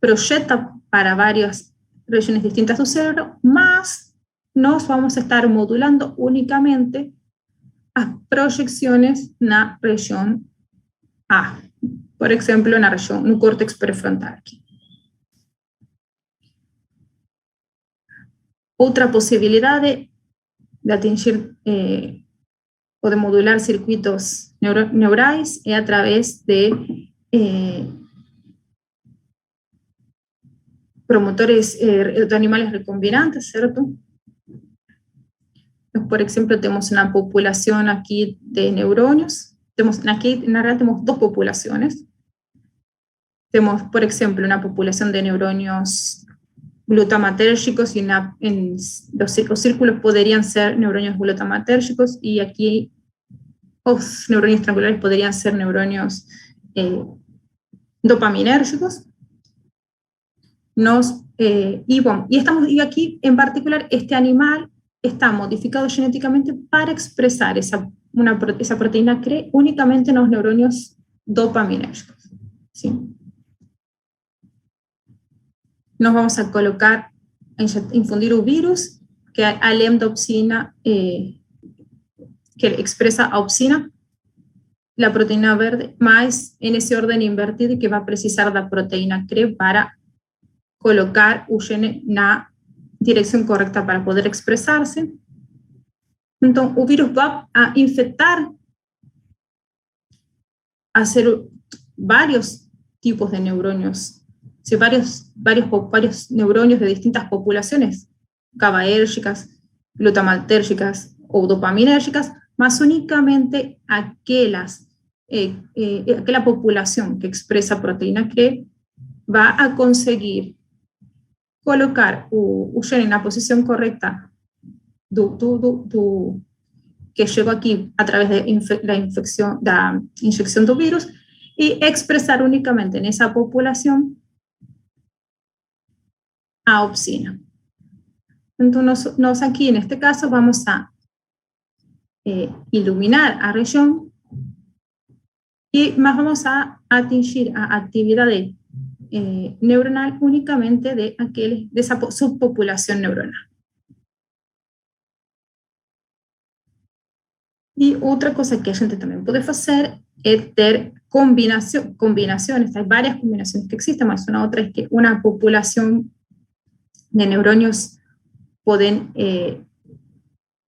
proyecta para varias regiones distintas del cerebro, más nos vamos a estar modulando únicamente a proyecciones en la región A, por ejemplo, en la región, en un córtex prefrontal. Otra posibilidad de atingir o de modular circuitos neurais es a través de promotores de animales recombinantes, ¿cierto? Por ejemplo, tenemos una población aquí de neuronios. Aquí en realidad tenemos dos poblaciones. Tenemos, por ejemplo, una población de neuronios glutamatérgicos y los círculos podrían ser neuronios glutamatérgicos y aquí los neuronios triangulares podrían ser neuronios dopaminérgicos. Y aquí en particular este animal está modificado genéticamente para expresar esa proteína CRE únicamente en los neuronios dopaminérgicos. ¿Sí? Nos vamos a colocar, infundir un virus que a opsina, que expresa a opsina, la proteína verde, más en ese orden invertido y que va a precisar la proteína CRE para colocar un gene en la dirección correcta para poder expresarse. Entonces, el virus va a infectar, a hacer varios tipos de neuronios, varios neuronios de distintas poblaciones, GABAérgicas, glutamatérgicas o dopaminérgicas, más únicamente aquella población que expresa proteína CRE va a conseguir colocar un gene en la posición correcta que llegó aquí a través de la inyección del virus y expresar únicamente en esa población a opsina. Entonces, aquí en este caso vamos a iluminar a región y más vamos a atingir a actividades neuronal únicamente de esa subpopulación neuronal. Y otra cosa que a gente también puede hacer es tener combinaciones. Hay varias combinaciones que existen, más una otra es que una población de neuronios pueden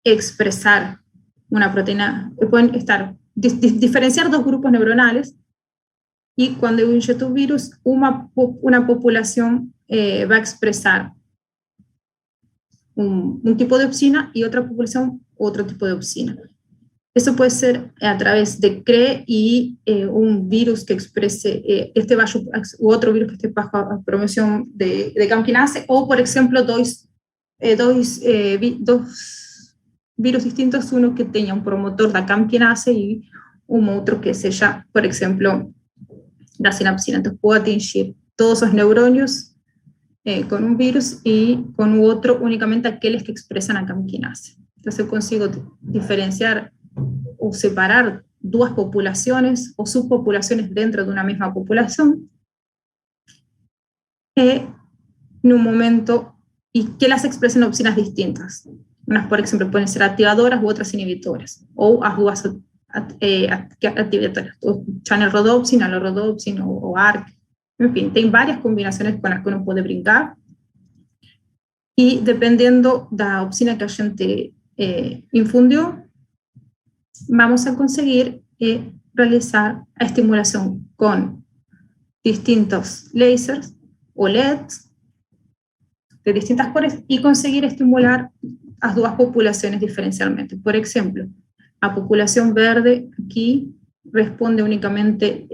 expresar una proteína, pueden diferenciar dos grupos neuronales. Y cuando inyecta un virus, una población va a expresar un tipo de opsina y otra población otro tipo de opsina. Eso puede ser a través de CRE y un virus que exprese u otro virus que esté bajo promoción de CAM-kinase, o por ejemplo dos virus distintos, uno que tenga un promotor de CAM-kinase y un otro que sea, por ejemplo, la sinapsina. Entonces puedo atingir todos esos neuronios con un virus y con otro únicamente aquellos que expresan a CAM-kinase. Entonces consigo diferenciar o separar dos poblaciones o subpopulaciones dentro de una misma población en un momento y que las expresen opsinas distintas. Unas, por ejemplo, pueden ser activadoras u otras inhibitoras, o as duas activadoras, o channel rhodopsin, allorodopsin o ARC. En fin, tem várias combinações com as que uno pode brincar, e dependendo da opsina que a gente infundiu, vamos a conseguir realizar a estimulação com distintos lasers o LEDs de distintas cores y conseguir estimular las dos poblaciones diferencialmente. Por ejemplo, la población verde aquí responde únicamente,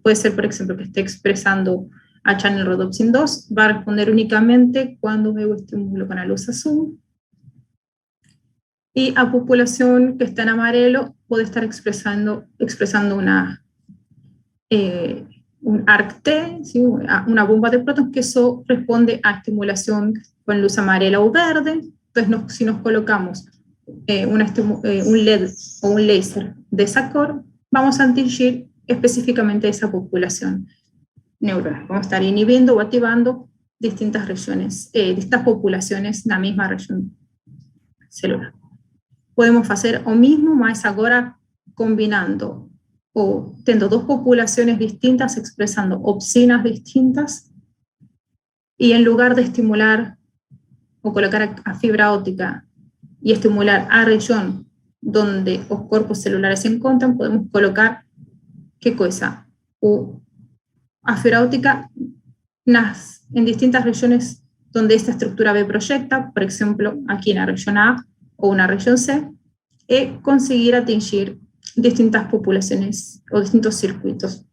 puede ser por ejemplo que esté expresando a channel rhodopsin 2, va a responder únicamente cuando veo estímulo con la luz azul, y la población que está en amarelo puede estar expresando un ARC-T, ¿sí? Una bomba de prótones, que eso responde a estimulación con luz amarela o verde. Entonces, si nos colocamos un LED o un láser de esa cor, vamos a atingir específicamente esa población neuronal. Vamos a estar inhibiendo o activando distintas regiones, distintas poblaciones en la misma región celular. Podemos hacer o mismo, mas ahora combinando o tendo dos poblaciones distintas expresando opsinas distintas, y en lugar de estimular o colocar a fibra óptica y estimular a región donde los cuerpos celulares se encuentran, podemos colocar, ¿qué cosa? A fibra óptica en distintas regiones donde esta estructura B proyecta, por ejemplo, aquí en la región A o una región C, y conseguir atingir distintas poblaciones o distintos circuitos,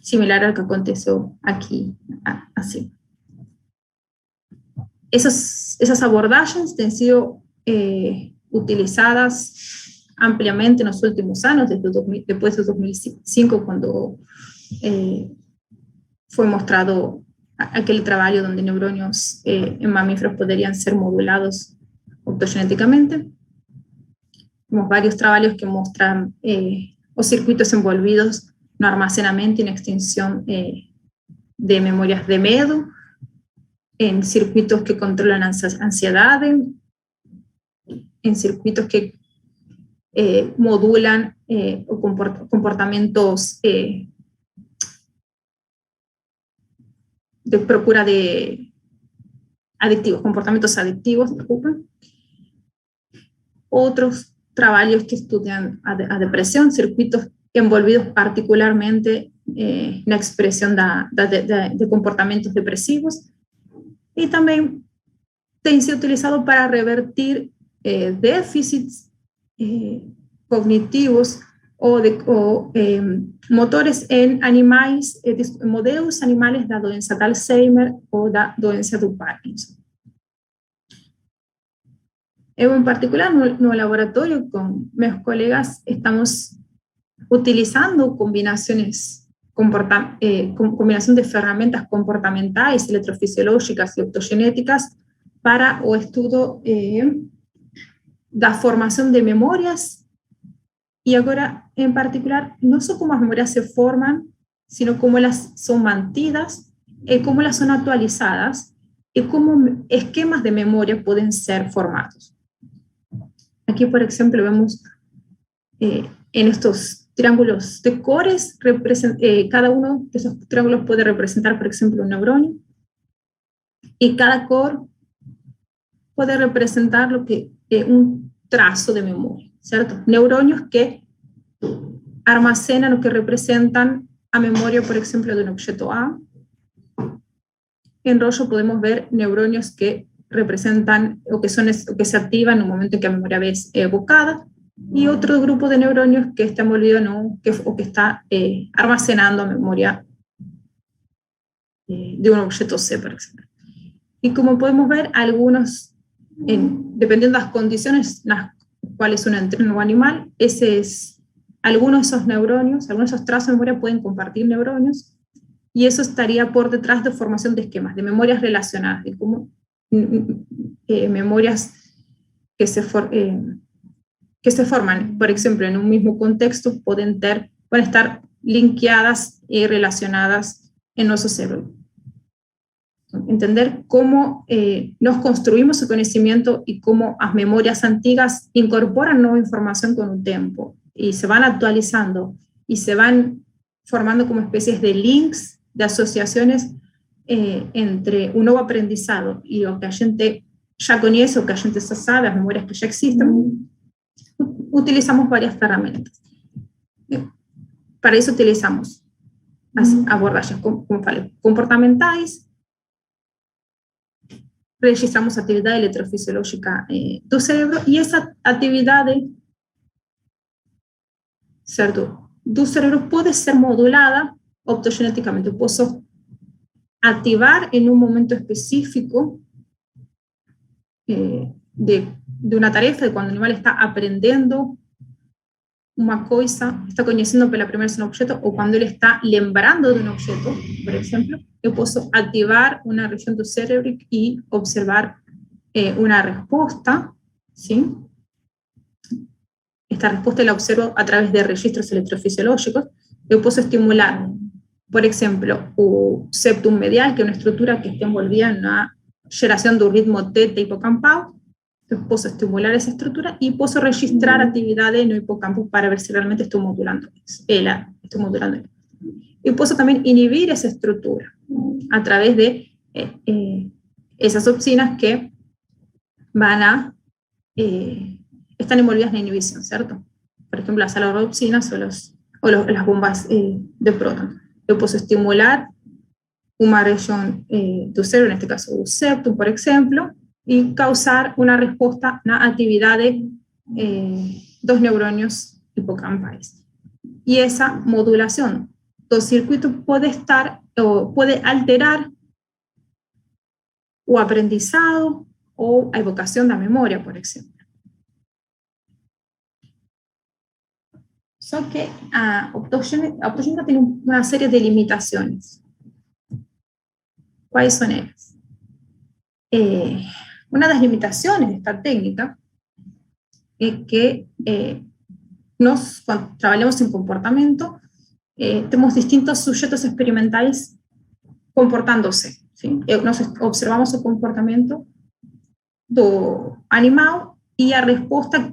similar al que aconteció aquí, así. Esas abordajes han sido utilizadas ampliamente en los últimos años, después de 2005, cuando fue mostrado aquel trabajo donde neuronios en mamíferos podrían ser modulados optogenéticamente. Tenemos varios trabajos que muestran los circuitos envolvidos no almacenamiento y en extinción de memorias de miedo, en circuitos que controlan ansiedad, en circuitos que modulan comportamientos de procura de adictivos, comportamientos adictivos, disculpen. Otros trabajos que estudian a depresión, circuitos envolvidos particularmente en la expresión de comportamientos depresivos, y también han sido utilizados para revertir déficits cognitivos o motores en animales, modelos animales da doença de Alzheimer o da doença do Parkinson. Eu, en particular, no laboratorio con mis colegas estamos utilizando combinación de ferramentas comportamentais, electrofisiológicas y optogenéticas para o estudo da formación de memorias, y ahora en particular no solo cómo las memorias se forman, sino cómo las son mantidas, cómo las son actualizadas y cómo esquemas de memoria pueden ser formados. Aquí, por ejemplo, vemos en estos triángulos de cores, cada uno de esos triángulos puede representar, por ejemplo, un neuronio, y cada core puede representar un trazo de memoria, ¿cierto? Neuronios que almacenan o que representan a memoria, por ejemplo, de un objeto A. En rollo podemos ver neuronios que representan o que se activan en un momento en que la memoria B es evocada, y otro grupo de neuronios que está envolvido o que está almacenando memoria de un objeto C, por ejemplo. Y como podemos ver, algunos, dependiendo de las condiciones en las cuales uno entrena un animal, algunos de esos neuronios, algunos de esos trazos de memoria pueden compartir neuronios, y eso estaría por detrás de formación de esquemas, de memorias relacionadas, de cómo memorias que se forman, por ejemplo, en un mismo contexto, pueden estar linkeadas y relacionadas en nuestro cerebro. entender cómo nos construimos o conhecimento e como as memórias antigas incorporan nueva información con el tiempo y se van actualizando y se van formando como especies de links, de asociaciones entre un nuevo aprendizado y lo que a gente ya conoce o que a gente ya sabe, las memorias que ya existen. Utilizamos varias ferramentas. Para isso utilizamos as abordagens, como falei, comportamentais, registramos a atividade eletrofisiológica do cérebro e essa atividade, certo, do cérebro pode ser modulada optogeneticamente. Eu posso ativar em um momento específico de uma tarefa, de quando o animal está aprendendo uma coisa, está conhecendo pela primeira vez um objeto, ou quando ele está lembrando de um objeto, por exemplo, eu posso ativar uma região do cérebro e observar uma resposta, ¿sí? Esta resposta la observo a través de registros electrofisiológicos. Eu posso estimular, por exemplo, o septum medial, que é uma estrutura que está envolvida na geração do ritmo teta hipocampal. Entonces puedo estimular esa estructura y puedo registrar actividades no hipocampo para ver si realmente estoy modulando. Y puedo también inhibir esa estructura a través de esas opsinas que van a están envolvidas en la inhibición, ¿cierto? Por ejemplo, las alorhodopsinas o las bombas de próton. Yo puedo estimular una región del cerebro, en este caso un septum, por ejemplo, y causar una respuesta a la actividad de dos neurones hipocampales. Y esa modulación del circuito puede estar o puede alterar o aprendizado o a evocación de la memoria, por ejemplo. Só que a optogénica tiene una serie de limitaciones. ¿Cuáles son ellas? Una de las limitaciones de esta técnica es que cuando trabajamos en comportamiento, tenemos distintos sujetos experimentales comportándose, ¿sí? Nos observamos el comportamiento do animal y a respuesta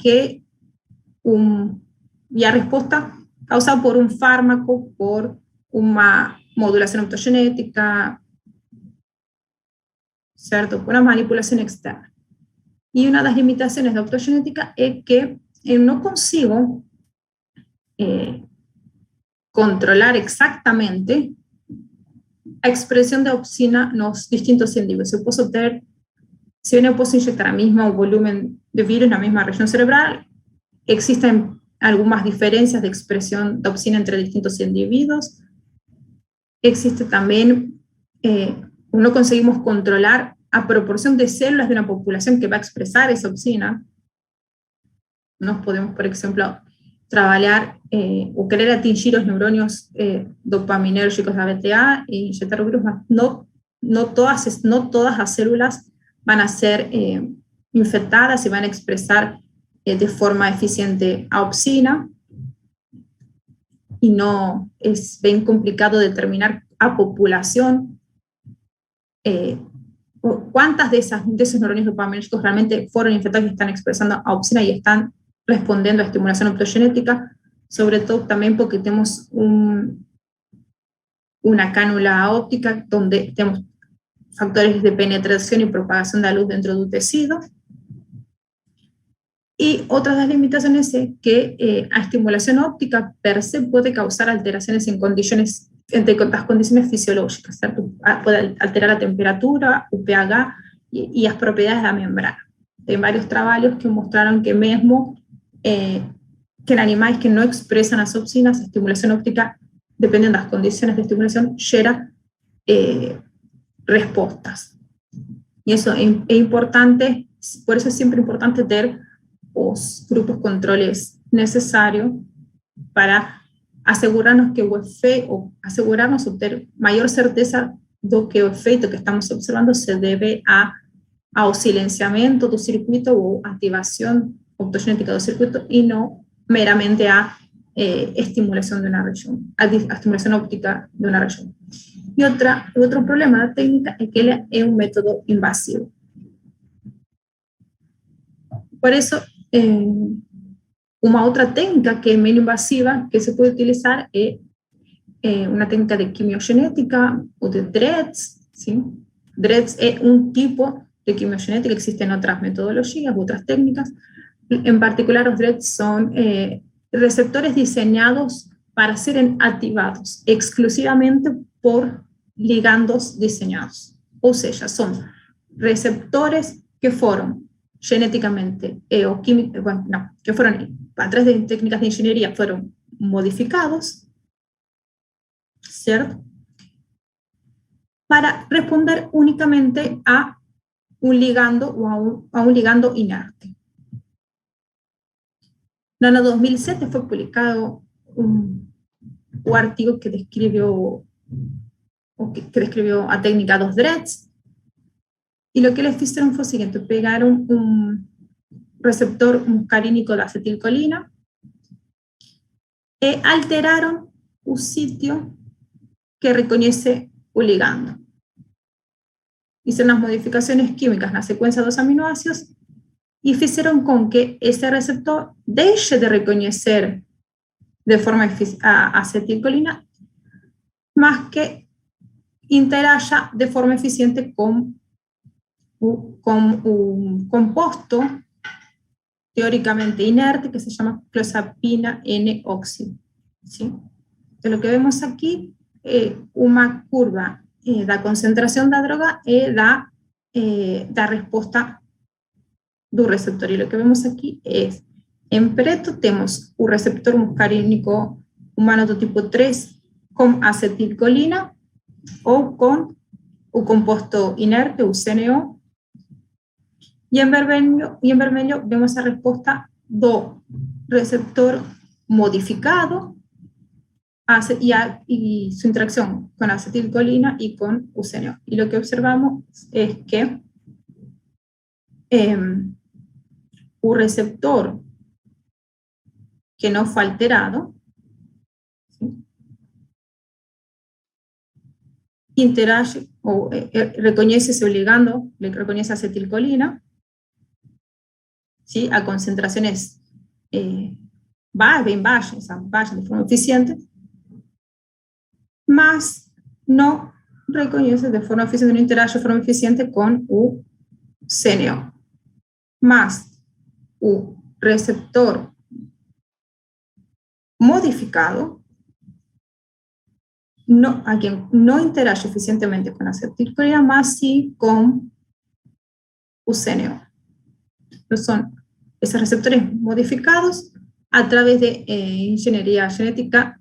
causada por un fármaco, por una modulación optogenética, ¿cierto? Por una manipulación externa. Y una de las limitaciones de optogenética es que no consigo controlar exactamente la expresión de opsina en los distintos individuos. Si bien yo puedo inyectar el mismo volumen de virus en la misma región cerebral, existen algunas diferencias de expresión de opsina entre distintos individuos. Existe también no conseguimos controlar a proporción de células de una población que va a expresar esa opsina. No podemos, por ejemplo, trabajar o querer atingir los neuronios dopaminérgicos de ABTA e inyectar virus, no todas las células van a ser infectadas y van a expresar de forma eficiente a opsina, y no es bien complicado determinar a población cuántas de esos neuronios dopaminérgicos realmente fueron infectados y están expresando a opsina y están respondiendo a estimulación optogenética, sobre todo también porque tenemos una cánula óptica donde tenemos factores de penetración y propagación de la luz dentro de un tejido. Y otra de las limitaciones es que la estimulación óptica per se puede causar alteraciones en las condiciones fisiológicas, ¿cierto? Puede alterar la temperatura, el pH y las propiedades de la membrana. Hay varios trabajos que mostraron que mismo que en animales que no expresan las opsinas, la estimulación óptica, dependiendo de las condiciones de estimulación, genera respuestas. Y eso es importante, por eso es siempre importante tener los grupos controles necesarios para asegurarnos que asegurarnos obtener mayor certeza de que el efecto que estamos observando se debe ao silenciamiento del circuito o activación optogenética del circuito y no meramente a estimulación de una región, a estimulación óptica de una región. Y otro problema de la técnica es que ela es un método invasivo. Por eso, una otra técnica que es menos invasiva que se puede utilizar es una técnica de quimiogenética o de DREDS, ¿sí? DREDS es un tipo de quimiogenética, existen otras metodologías, otras técnicas. En particular, los DREDS son receptores diseñados para ser activados exclusivamente por ligandos diseñados. O sea, son receptores que fueron genéticamente o químicamente, bueno, no, que fueron a través de técnicas de ingeniería fueron modificados, ¿cierto? Para responder únicamente a un ligando o a un ligando inerte. En el año 2007 fue publicado un artículo que describió a técnica dos DREDS, y lo que les hicieron fue lo siguiente: pegaron un receptor muscarínico de acetilcolina y alteraron un sitio que reconoce un ligando. Hicieron las modificaciones químicas en la secuencia de los aminoácidos y hicieron con que ese receptor deje de reconocer de forma acetilcolina, más que interactúa de forma eficiente con un compuesto teóricamente inerte que se llama clozapina N-óxido, ¿sí? Entonces, lo que vemos aquí es una curva da concentración da droga e da resposta do receptor. Y lo que vemos aquí es, en preto tenemos un receptor muscarínico humano do tipo 3 con acetilcolina o con un compuesto inerte, o CNO, y en vermelho vemos a resposta do receptor modificado y su interacción con acetilcolina y con UCNO. Y lo que observamos es que un receptor que no fue alterado, ¿sí?, interage o reconoce ese ligando, le reconoce acetilcolina, ¿sí?, a concentraciones bien bajas, de forma eficiente, mas no reconoce de forma eficiente, no interage de forma eficiente con el CNO. Más el receptor modificado, a quien no interage eficientemente con acetilcolina, más sí con el CNO. Entonces son esos receptores modificados a través de ingeniería genética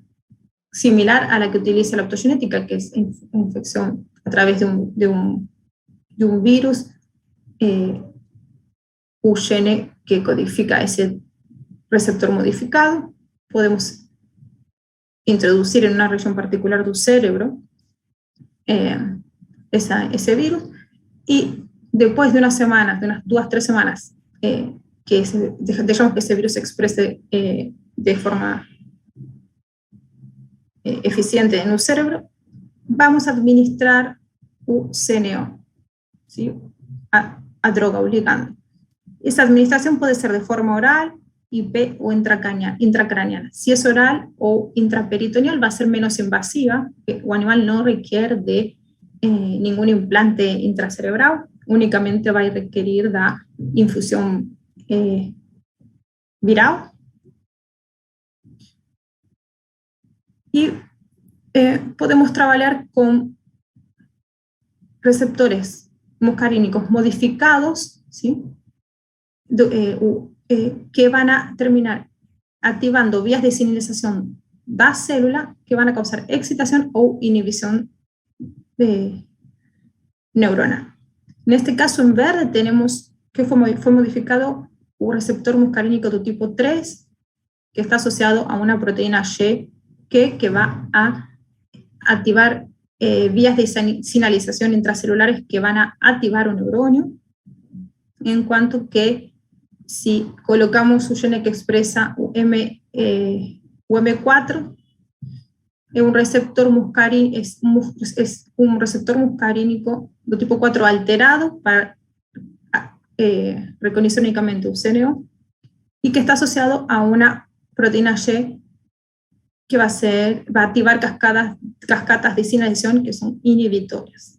similar a la que utiliza la optogenética, que es infección a través de un virus, un gene que codifica ese receptor modificado. Podemos introducir en una región particular del cerebro ese virus, y después de unas semanas, de unas 2-3 semanas, que dejamos que ese virus se exprese de forma eficiente en el cerebro, vamos a administrar un CNO, ¿sí?, a droga, o ligando. Esa administración puede ser de forma oral, IP o intracraneana. Si es oral o intraperitoneal, va a ser menos invasiva, el animal no requiere de ningún implante intracerebral, únicamente va a requerir la infusión viral. Y podemos trabajar con receptores muscarínicos modificados, ¿sí?, que van a terminar activando vías de señalización de la célula que van a causar excitación o inhibición neuronal. En este caso, en verde, tenemos que fue modificado un receptor muscarínico de tipo 3 que está asociado a una proteína Y que va a activar vías de señalización intracelulares que van a activar un neuronio, en cuanto que si colocamos un gene que expresa O M4 es un receptor muscarínico de tipo 4 alterado para reconocer únicamente UCNO y que está asociado a una proteína Y que va a activar cascadas de sinalización que son inhibitorias.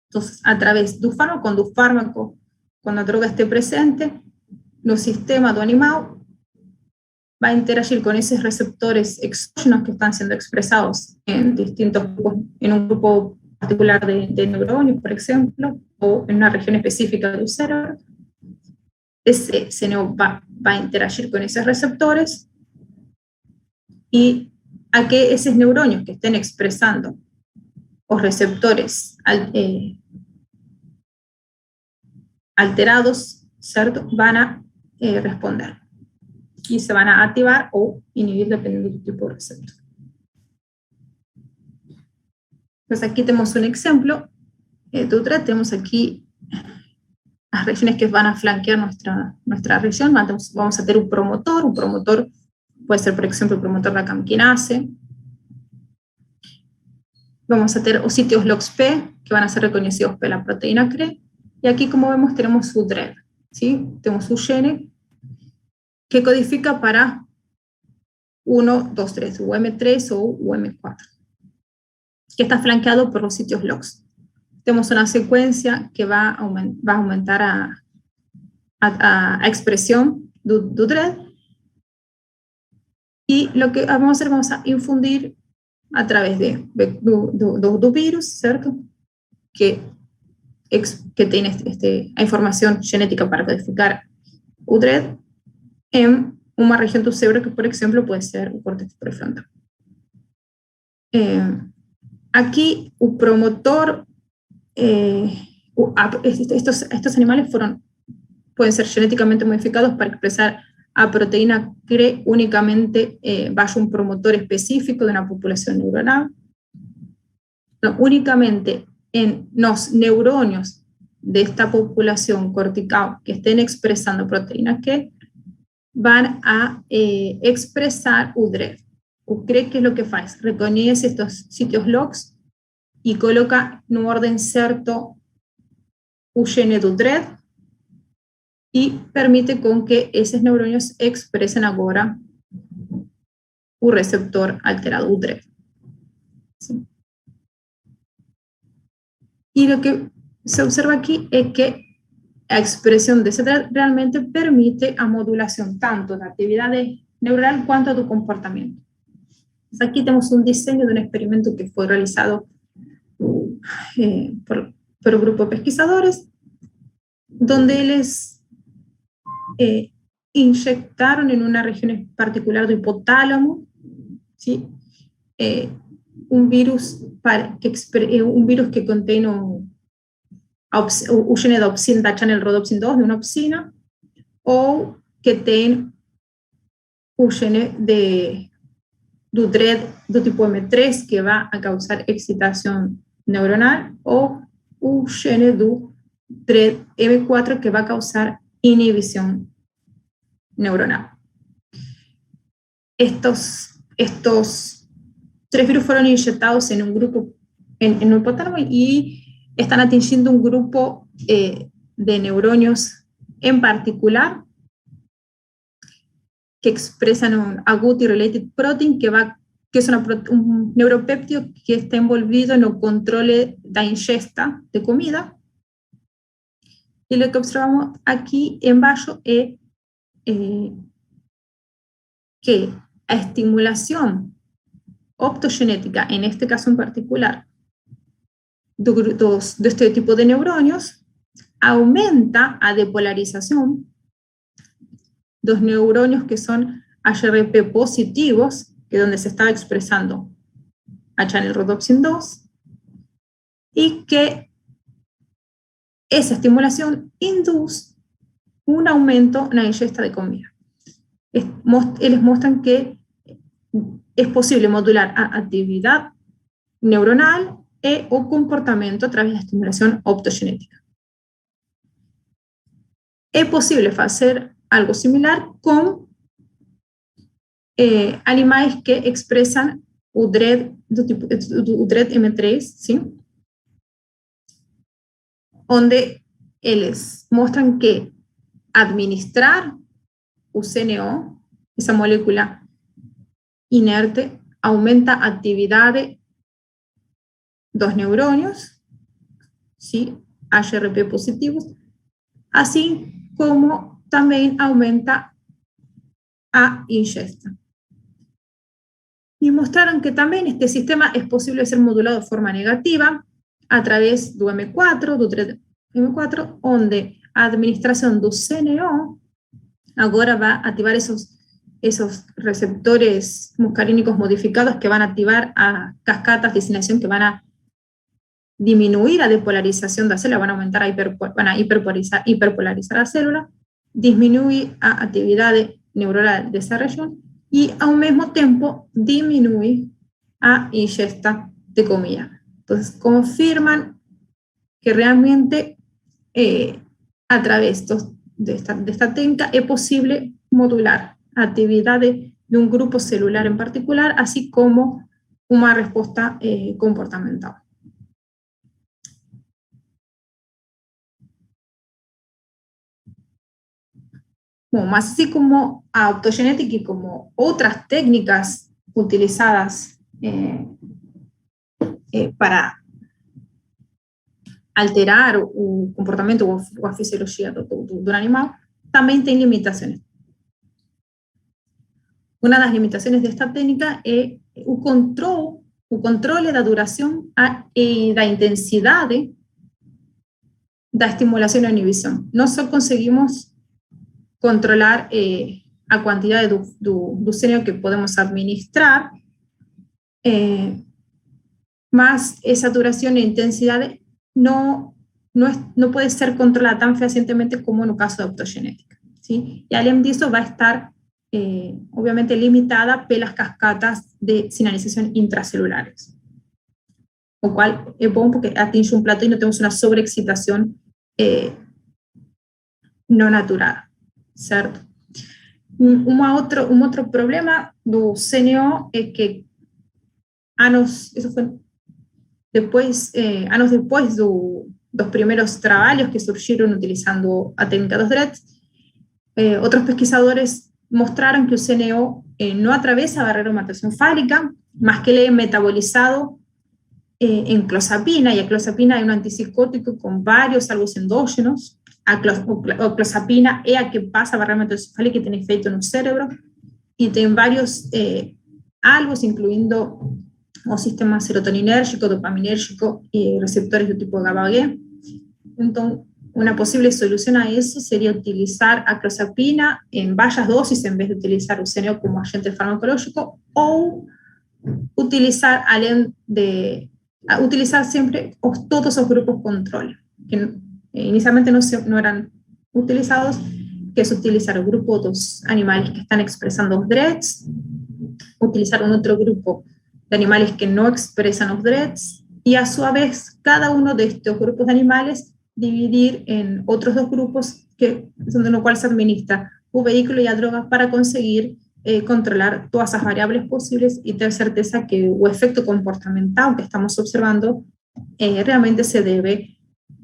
Entonces, a través de un fármaco, cuando la droga esté presente, el sistema do animal va a interagir con esos receptores exógenos que están siendo expresados en distintos grupos, en un grupo particular de neuronios, por ejemplo, o en una región específica del cerebro. Ese CNO va a interagir con esos receptores y a que esos neuronios que estén expresando los receptores alterados, ¿cierto?, van a responder y se van a activar o inhibir dependiendo del tipo de receptor. Pues aquí tenemos un ejemplo de otra. Tenemos aquí las regiones que van a flanquear nuestra región. Vamos a tener un promotor puede ser, por ejemplo, el promotor de la camquinase. Vamos a tener sitios LOXP, que van a ser reconocidos por la proteína CRE, y aquí, como vemos, tenemos su DRED, ¿sí? Tenemos su gene que codifica para 1, 2, 3, UM3 o UM4, que está flanqueado por los sitios LOX. Tenemos una secuencia que va a aumentar a expresión do DRED, y lo que vamos a hacer, vamos a infundir a través do virus, ¿cierto?, que tiene a información genética para codificar UDRED en una región do cerebro que, por ejemplo, puede ser el córtex prefrontal. Aquí, el promotor, estos animales pueden ser genéticamente modificados para expresar a proteína CRE únicamente bajo un promotor específico de una población neuronal. No, únicamente en los neuronios de esta población cortical que estén expresando proteínas que van a expresar UDRED. UDRED, ¿qué es lo que hace? Reconoce estos sitios LOX y coloca en un orden cierto un gene de UDRED y permite con que esos neuronios expresen ahora un receptor alterado, UDRED. ¿Sí? Y lo que se observa aquí es que la expresión de ese DRED realmente permite a modulación tanto de actividades neuronal cuanto de comportamiento. Entonces aquí tenemos un diseño de un experimento que fue realizado por un grupo de pesquisadores, donde les inyectaron en una región particular del hipotálamo, ¿sí?, un virus que contiene un gene de opsin da channel rhodopsin 2 de una opsina, o que tiene un gene de DRED do tipo M3 que va a causar excitación neuronal, o un gene do DRED M4 que va a causar inhibición neuronal. Estos 3 virus fueron inyectados en un grupo, en un hipotálamo, y están atingiendo un grupo de neuronios en particular que expresan un agouti-related protein que es un neuropéptido que está envolvido en el control de la ingesta de comida. Y lo que observamos aquí en bajo es que la estimulación optogenética, en este caso en particular, de este tipo de neuronios, aumenta a depolarización de los neuronios que son HRP positivos, que es donde se estaba expresando a channel rhodopsin 2, y que esa estimulación induce un aumento en la ingesta de comida. Ellos muestran que es posible modular actividad neuronal o comportamiento a través de la estimulación optogenética. Es posible hacer algo similar con animais que expressam o DRED do DRED M3, sim? Onde eles mostram que administrar o CNO, essa molécula inerte, aumenta a atividade dos neurônios, ¿sí? HRP positivos, así como también aumenta a ingesta. Y mostraron que también este sistema es posible ser modulado de forma negativa a través do M4, do M4, onde a administración do CNO agora va a activar esos receptores muscarínicos modificados que van a activar a cascadas de designación que van a disminuir a depolarización da célula, van a aumentar van a hiperpolarizar a célula, disminuir a actividade neuronal dessa região e, ao mesmo tempo, diminui a ingesta de comida. Entonces, confirman que realmente a través de esta técnica es posible modular actividades de un grupo celular en particular, así como una respuesta comportamental. Bueno, más así como a optogenética y como otras técnicas utilizadas para alterar o comportamento ou a fisiologia do animal, também tem limitações. Uma das limitações desta técnica é o controle da duração e da intensidade da estimulação e inibição. Não só conseguimos controlar a quantidade do CNO que podemos administrar, mas essa duração e intensidade no puede ser controlada tan fehacientemente como no caso de optogenética, ¿sí? Y além disso va a estar, obviamente, limitada pelas cascadas de sinalización intracelulares, o cual es bom porque atinge un plato y no tenemos una sobreexcitación no natural, ¿cierto? Un otro problema do CNO es que eso fue anos depois dos primeiros trabalhos que surgiram utilizando a técnica dos DREDs, outros pesquisadores mostraram que o CNO não atravessa a barreira hematoencefálica, mas que ele é metabolizado em clozapina, e a clozapina é um antipsicótico com vários alvos endógenos. A clozapina é a que passa a barreira hematoencefálica e tem efeito no cérebro, e tem vários alvos, incluindo o sistema serotoninérgico, dopaminérgico y receptores de tipo GABA-B. Entonces, una posible solución a eso sería utilizar a clozapina en bajas dosis en vez de utilizar el CNO como agente farmacológico, o utilizar, utilizar siempre todos esos grupos control, que inicialmente no eran utilizados, que es utilizar el grupo de los animales que están expresando los DREDs, utilizar un otro grupo de animales que no expresan los DREDs, y a su vez cada uno de estos grupos de animales dividir en otros dos grupos que son de los cuales se administra un vehículo y a drogas para conseguir controlar todas esas variables posibles y tener certeza que el efecto comportamental que estamos observando realmente se debe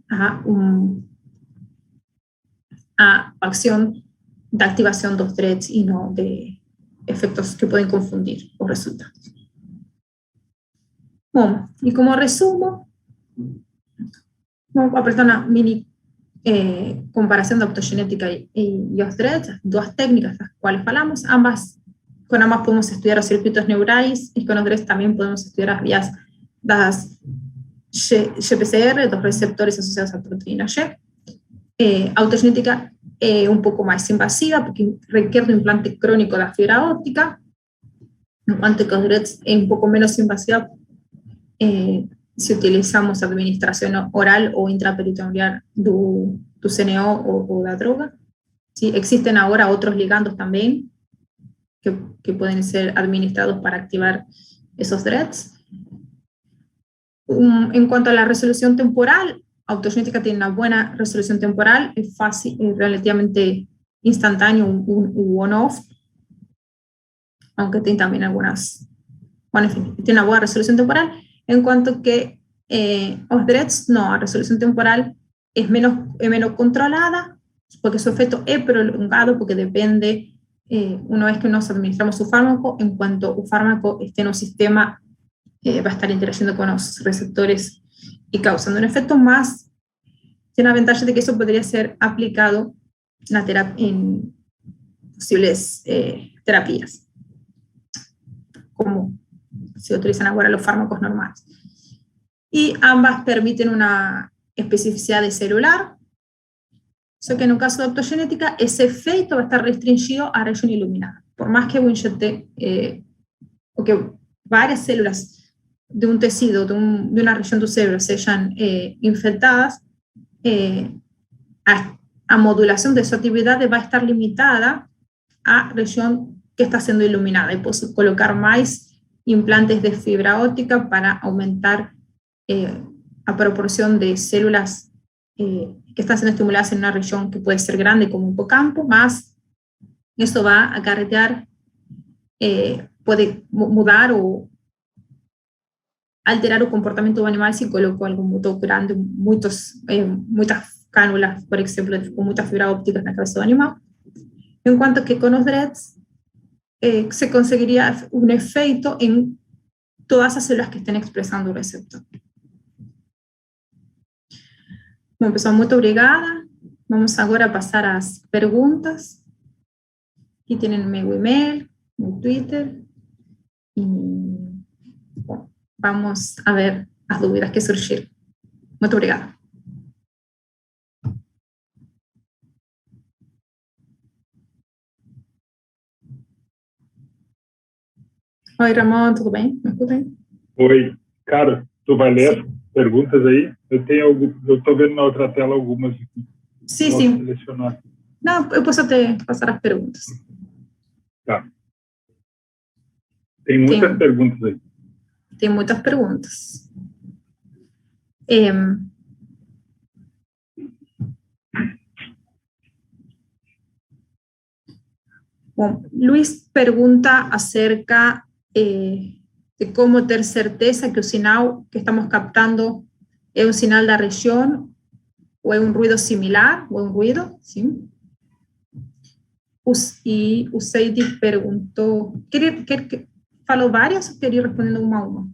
a acción de activación de los DREDs y no de efectos que pueden confundir los resultados. Bom, e como resumo, vamos apresentar uma mini comparação da optogenética e os DREDs, duas técnicas das quais falamos. Com ambas podemos estudar os circuitos neurais, e com os DREDs também podemos estudar as vias das GPCR, dos receptores associados à proteína G. A optogenética é um pouco mais invasiva, porque requer do implante crônico da fibra óptica, enquanto que os DREDs é um pouco menos invasiva si utilizamos administración oral o intraperitoneal do CNO o da droga. ¿Sí? Existen ahora otros ligandos también que pueden ser administrados para activar esos DREDs. En cuanto a la resolución temporal, optogenética tiene una buena resolución temporal, es fácil, es relativamente instantáneo, un on-off. aunque tem também algunas, bueno, enfim, tem uma boa resolução temporal, enquanto que os DREDs, no, a resolução temporal es menos controlada, porque su efecto es prolongado, porque depende, una vez que nos administramos su fármaco, en cuanto un fármaco esté en un sistema, va a estar interagiendo con los receptores y causando un efecto más. Tiene la ventaja de que eso podría ser aplicado en posibles terapias, como se utilizan ahora los fármacos normales. Y ambas permiten una especificidad de celular, solo que en un caso de optogenética, ese efecto va a estar restringido a región iluminada. Por más que inyecte, o que varias células de un tejido, de una región del cerebro sean infectadas, a modulación de su actividad va a estar limitada a región que está siendo iluminada, y puedo colocar más implantes de fibra óptica para aumentar a proporción de células que están siendo estimuladas en una región que puede ser grande como un hipocampo, más eso va a acarrear, puede mudar o alterar el comportamiento del animal si coloco algo muy grande, muchas cánulas, por ejemplo, con muchas fibras ópticas en la cabeza del animal. En cuanto que con los DREDs se conseguiría un efecto en todas las células que estén expresando el receptor. Bom, pessoal, muito obrigada. Vamos agora passar às perguntas. Aqui tem meu e-mail, meu Twitter. E, bom, vamos a ver as dúvidas que surgiram. Muito obrigada. Oi, Ramon, tudo bem? Me escutem? Oi, cara, tu vai ler as perguntas aí? Eu estou vendo na outra tela algumas aqui. Sim, sim. Selecionar. Não, eu posso até passar as perguntas. Tá. Tem muitas perguntas aí. Tem muitas perguntas. Bom, Luis pergunta acerca de cómo ter certeza que el sinal que estamos captando es un sinal de la región o es un ruido similar o es un ruido, ¿sí? Y Useidi perguntou, falou várias ou queria ir respondendo uma a uma?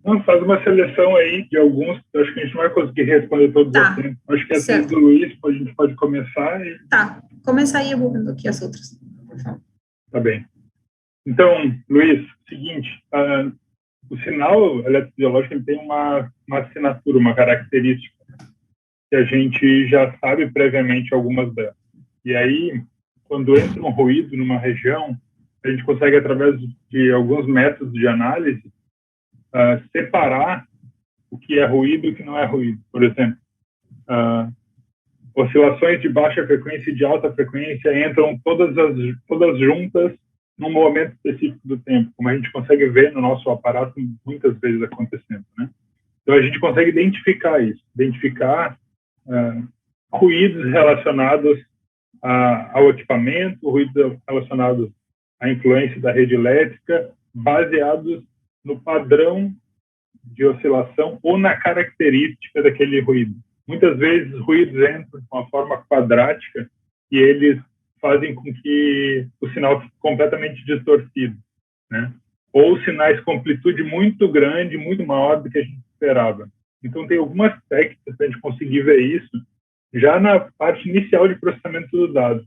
Não, faz uma seleção aí de alguns, acho que a gente não vai conseguir responder todos tá. ao tempo. Acho que essa do Luiz a gente pode começar. E... Tá, começa aí, eu vou vendo aqui as outras. Tá bem. Então, Luiz, seguinte, o sinal eletrobiológico ele tem uma assinatura, uma característica, que a gente já sabe previamente algumas delas. E aí, quando entra um ruído numa região, a gente consegue, através de alguns métodos de análise, separar o que é ruído e o que não é ruído. Por exemplo, oscilações de baixa frequência e de alta frequência entram todas juntas num momento específico do tempo, como a gente consegue ver no nosso aparato muitas vezes acontecendo, né? Então, a gente consegue identificar isso, identificar ruídos relacionados ao equipamento, ruídos relacionados à influência da rede elétrica, baseados no padrão de oscilação ou na característica daquele ruído. Muitas vezes, os ruídos entram de uma forma quadrática e eles fazem com que o sinal fique completamente distorcido, né? Ou sinais com amplitude muito grande, muito maior do que a gente esperava. Então, tem algumas técnicas para a gente conseguir ver isso já na parte inicial de processamento do dado.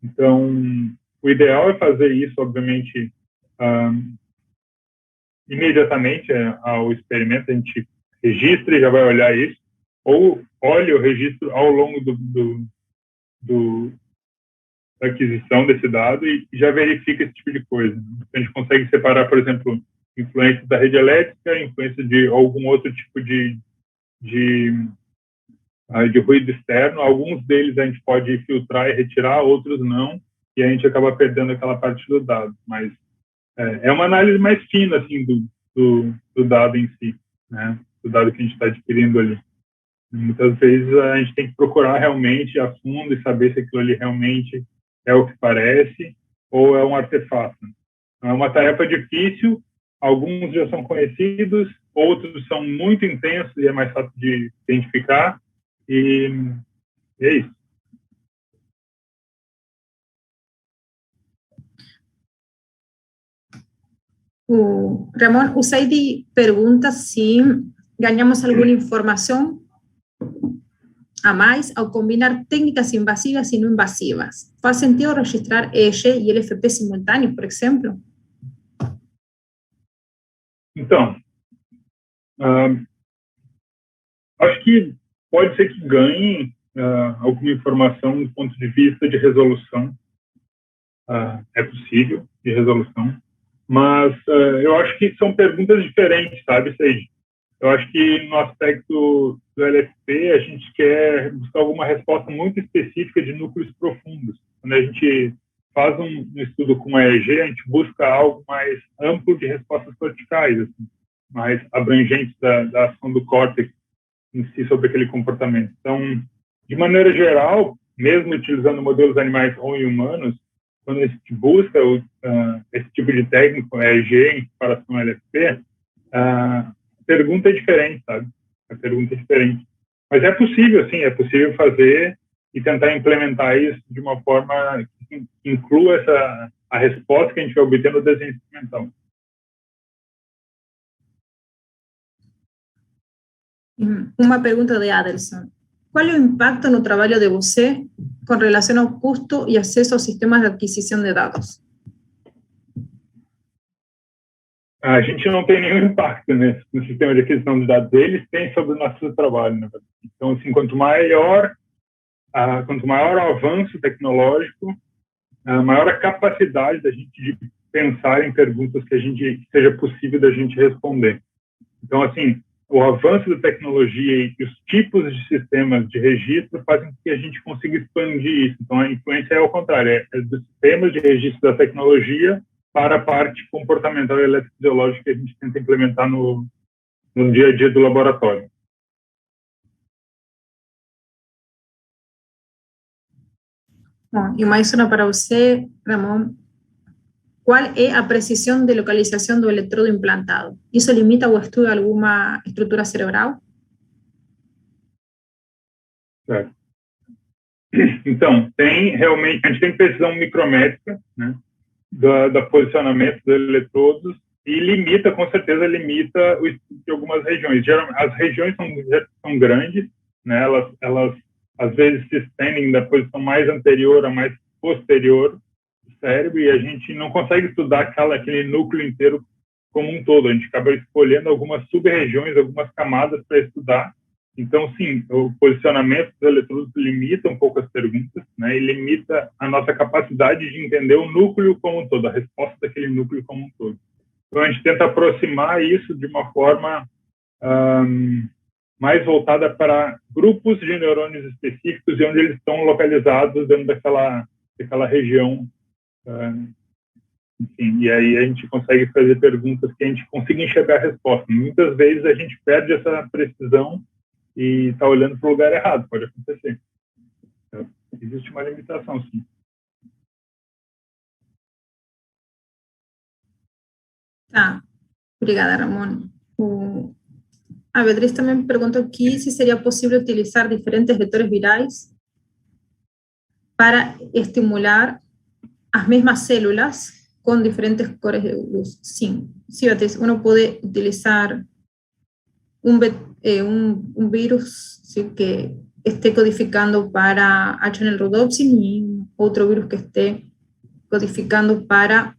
Então, o ideal é fazer isso, obviamente, imediatamente ao experimento, a gente registra e já vai olhar isso, ou olha o registro ao longo da aquisição desse dado e já verifica esse tipo de coisa. A gente consegue separar, por exemplo, influência da rede elétrica, influência de algum outro tipo de ruído externo. Alguns deles a gente pode filtrar e retirar, outros não, e a gente acaba perdendo aquela parte do dado. Mas é uma análise mais fina assim, do dado em si, né? Do dado que a gente está adquirindo ali. Muitas vezes a gente tem que procurar realmente a fundo e saber se aquilo ali realmente é o que parece, ou é um artefato. É uma tarefa difícil, alguns já são conhecidos, outros são muito intensos e é mais fácil de identificar, e é isso. Ramón, Usaidi pergunta se ganhamos alguma informação a mais ao combinar técnicas invasivas e não invasivas. Faz sentido registrar EEG e LFP simultâneos, por exemplo? Então, acho que pode ser que ganhe alguma informação do ponto de vista de resolução. É possível, de resolução. Mas eu acho que são perguntas diferentes, sabe, Seiji? Eu acho que no aspecto do LFP, a gente quer buscar alguma resposta muito específica de núcleos profundos. Quando a gente faz um estudo com EEG, a gente busca algo mais amplo de respostas corticais, assim, mais abrangentes da ação do córtex em si sobre aquele comportamento. Então, de maneira geral, mesmo utilizando modelos animais ou em humanos, quando a gente busca esse tipo de técnico, EEG, em comparação ao LFP, a pergunta é diferente, sabe? A pergunta é diferente. Mas é possível, sim, é possível fazer e tentar implementar isso de uma forma que inclua a resposta que a gente vai obter no desenho experimental. Uma pergunta de Adelson. Qual é o impacto no trabalho de você com relação ao custo e acesso aos sistemas de aquisição de dados? A gente não tem nenhum impacto no sistema de aquisição de dados. Eles têm sobre o nosso trabalho, né? Então, assim, quanto maior o avanço tecnológico, maior a capacidade da gente de pensar em perguntas que seja possível da gente responder. Então, assim, o avanço da tecnologia e os tipos de sistemas de registro fazem com que a gente consiga expandir isso. Então, a influência é ao contrário, é dos sistemas de registro da tecnologia para a parte comportamental e eletrofisiológica que a gente tenta implementar no dia a dia do laboratório. Bom, e mais uma para você, Ramón. Qual é a precisão de localização do eletrodo implantado? Isso limita o estudo de alguma estrutura cerebral? Certo. Então, realmente, a gente tem precisão micrométrica, né, do posicionamento dos eletrodos e com certeza limita o estudo de algumas regiões. Geralmente, as regiões são grandes, né, elas às vezes se estendem da posição mais anterior a mais posterior do cérebro e a gente não consegue estudar aquele núcleo inteiro como um todo. A gente acaba escolhendo algumas sub-regiões, algumas camadas para estudar. Então, sim, o posicionamento dos eletrodos limita um pouco as perguntas, né, e limita a nossa capacidade de entender o núcleo como um todo, a resposta daquele núcleo como um todo. Então, a gente tenta aproximar isso de uma forma mais voltada para grupos de neurônios específicos e onde eles estão localizados dentro daquela região. Enfim, e aí a gente consegue fazer perguntas que a gente consiga enxergar a resposta. Muitas vezes a gente perde essa precisão e está olhando para o lugar errado, pode acontecer. Então, existe uma limitação, sim. Tá, obrigada, Ramón. A Beatriz também perguntou aqui se seria possível utilizar diferentes vetores virais para estimular as mesmas células com diferentes cores de luz. Sim, Beatriz, uno pode utilizar un virus, ¿sí?, que esté codificando para H-Rhodopsin y otro virus que esté codificando para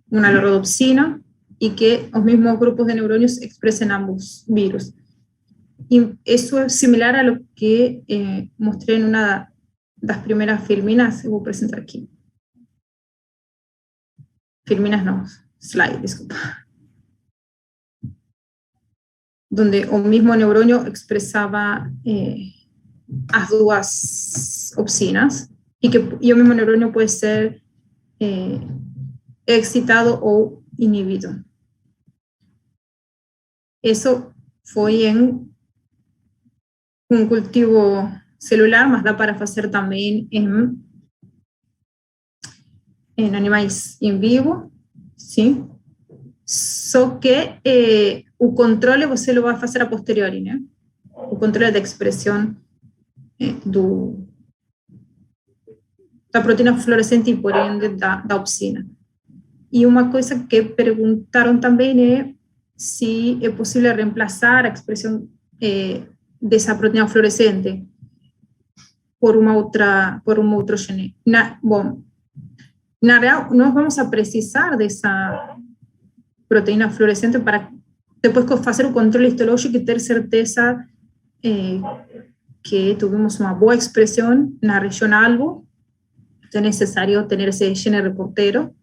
una rhodopsina y que los mismos grupos de neuronios expresen ambos virus. Y eso es similar a lo que mostré en una de las primeras filminas que voy a presentar aquí. Filminas no, slide, disculpa. Donde un mismo neuronio expresaba las dos opsinas y que el mismo neuronio puede ser excitado o inhibido. Eso fue en un cultivo celular, mas dá para hacer también en em animais em vivo, sim. Só que o controle você lo vai fazer a posteriori, né? O controle da expressão da proteína fluorescente e, por ende, da opsina. E uma coisa que perguntaram também é se é possível reemplaçar a expressão dessa proteína fluorescente por um outro gene. Bom, na real, nós vamos a precisar dessa proteína fluorescente para depois fazer o controle histológico e ter certeza que tuvimos uma boa expressão na região alvo. É necessário ter esse gene reportero.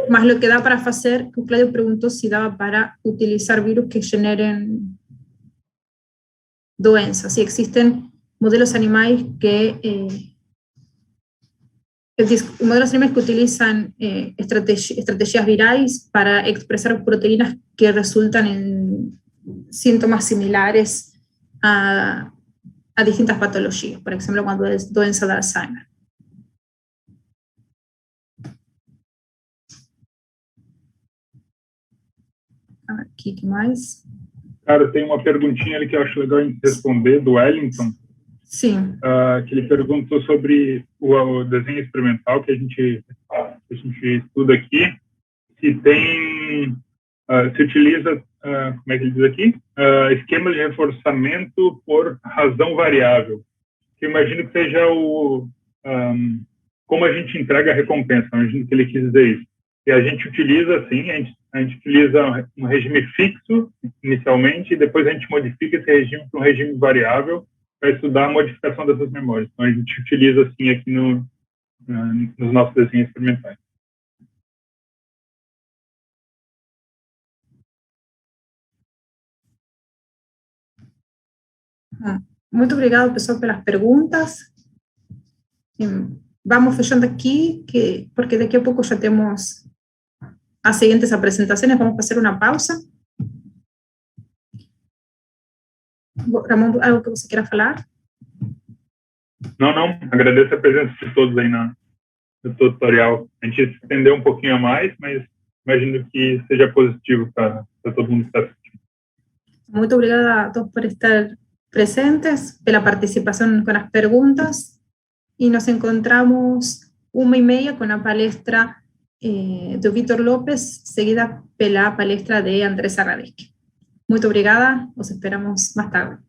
Mas o que dá para fazer, que o Cláudio perguntou se dava para utilizar vírus que generem doenças. Se existem modelos animais que utilizan estrategias virais para expresar proteínas que resultan en síntomas similares a distintas patologías, por ejemplo, cuando es doença de Alzheimer. Aqui, que mais? Cara, tem uma perguntinha ali que eu acho legal a gente responder, do Wellington. Sim. Que ele perguntou sobre o desenho experimental que a gente estuda aqui, se tem, se utiliza, como é que ele diz aqui? Esquema de reforçamento por razão variável. Eu imagino que seja como a gente entrega a recompensa, eu imagino que ele quis dizer isso. E a gente utiliza, assim, a gente utiliza um regime fixo, inicialmente, e depois a gente modifica esse regime para um regime variável, para estudar a modificação dessas memórias. Então, a gente utiliza, assim, aqui nos nossos desenhos experimentais. Muito obrigado, pessoal, pelas perguntas. Vamos fechando aqui, porque daqui a pouco já temos as siguientes apresentações. Vamos fazer uma pausa. Ramon, algo que você queira falar? Não. Agradeço a presença de todos aí no tutorial. A gente estendeu um pouquinho a mais, mas imagino que seja positivo para todo mundo que está assistindo. Muito obrigada a todos por estar presentes, pela participação com as perguntas, e nos encontramos 1:30 com a palestra do Vítor López, seguida pela palestra de Andrés Arradeschi. Muito obrigada, os esperamos mais tarde.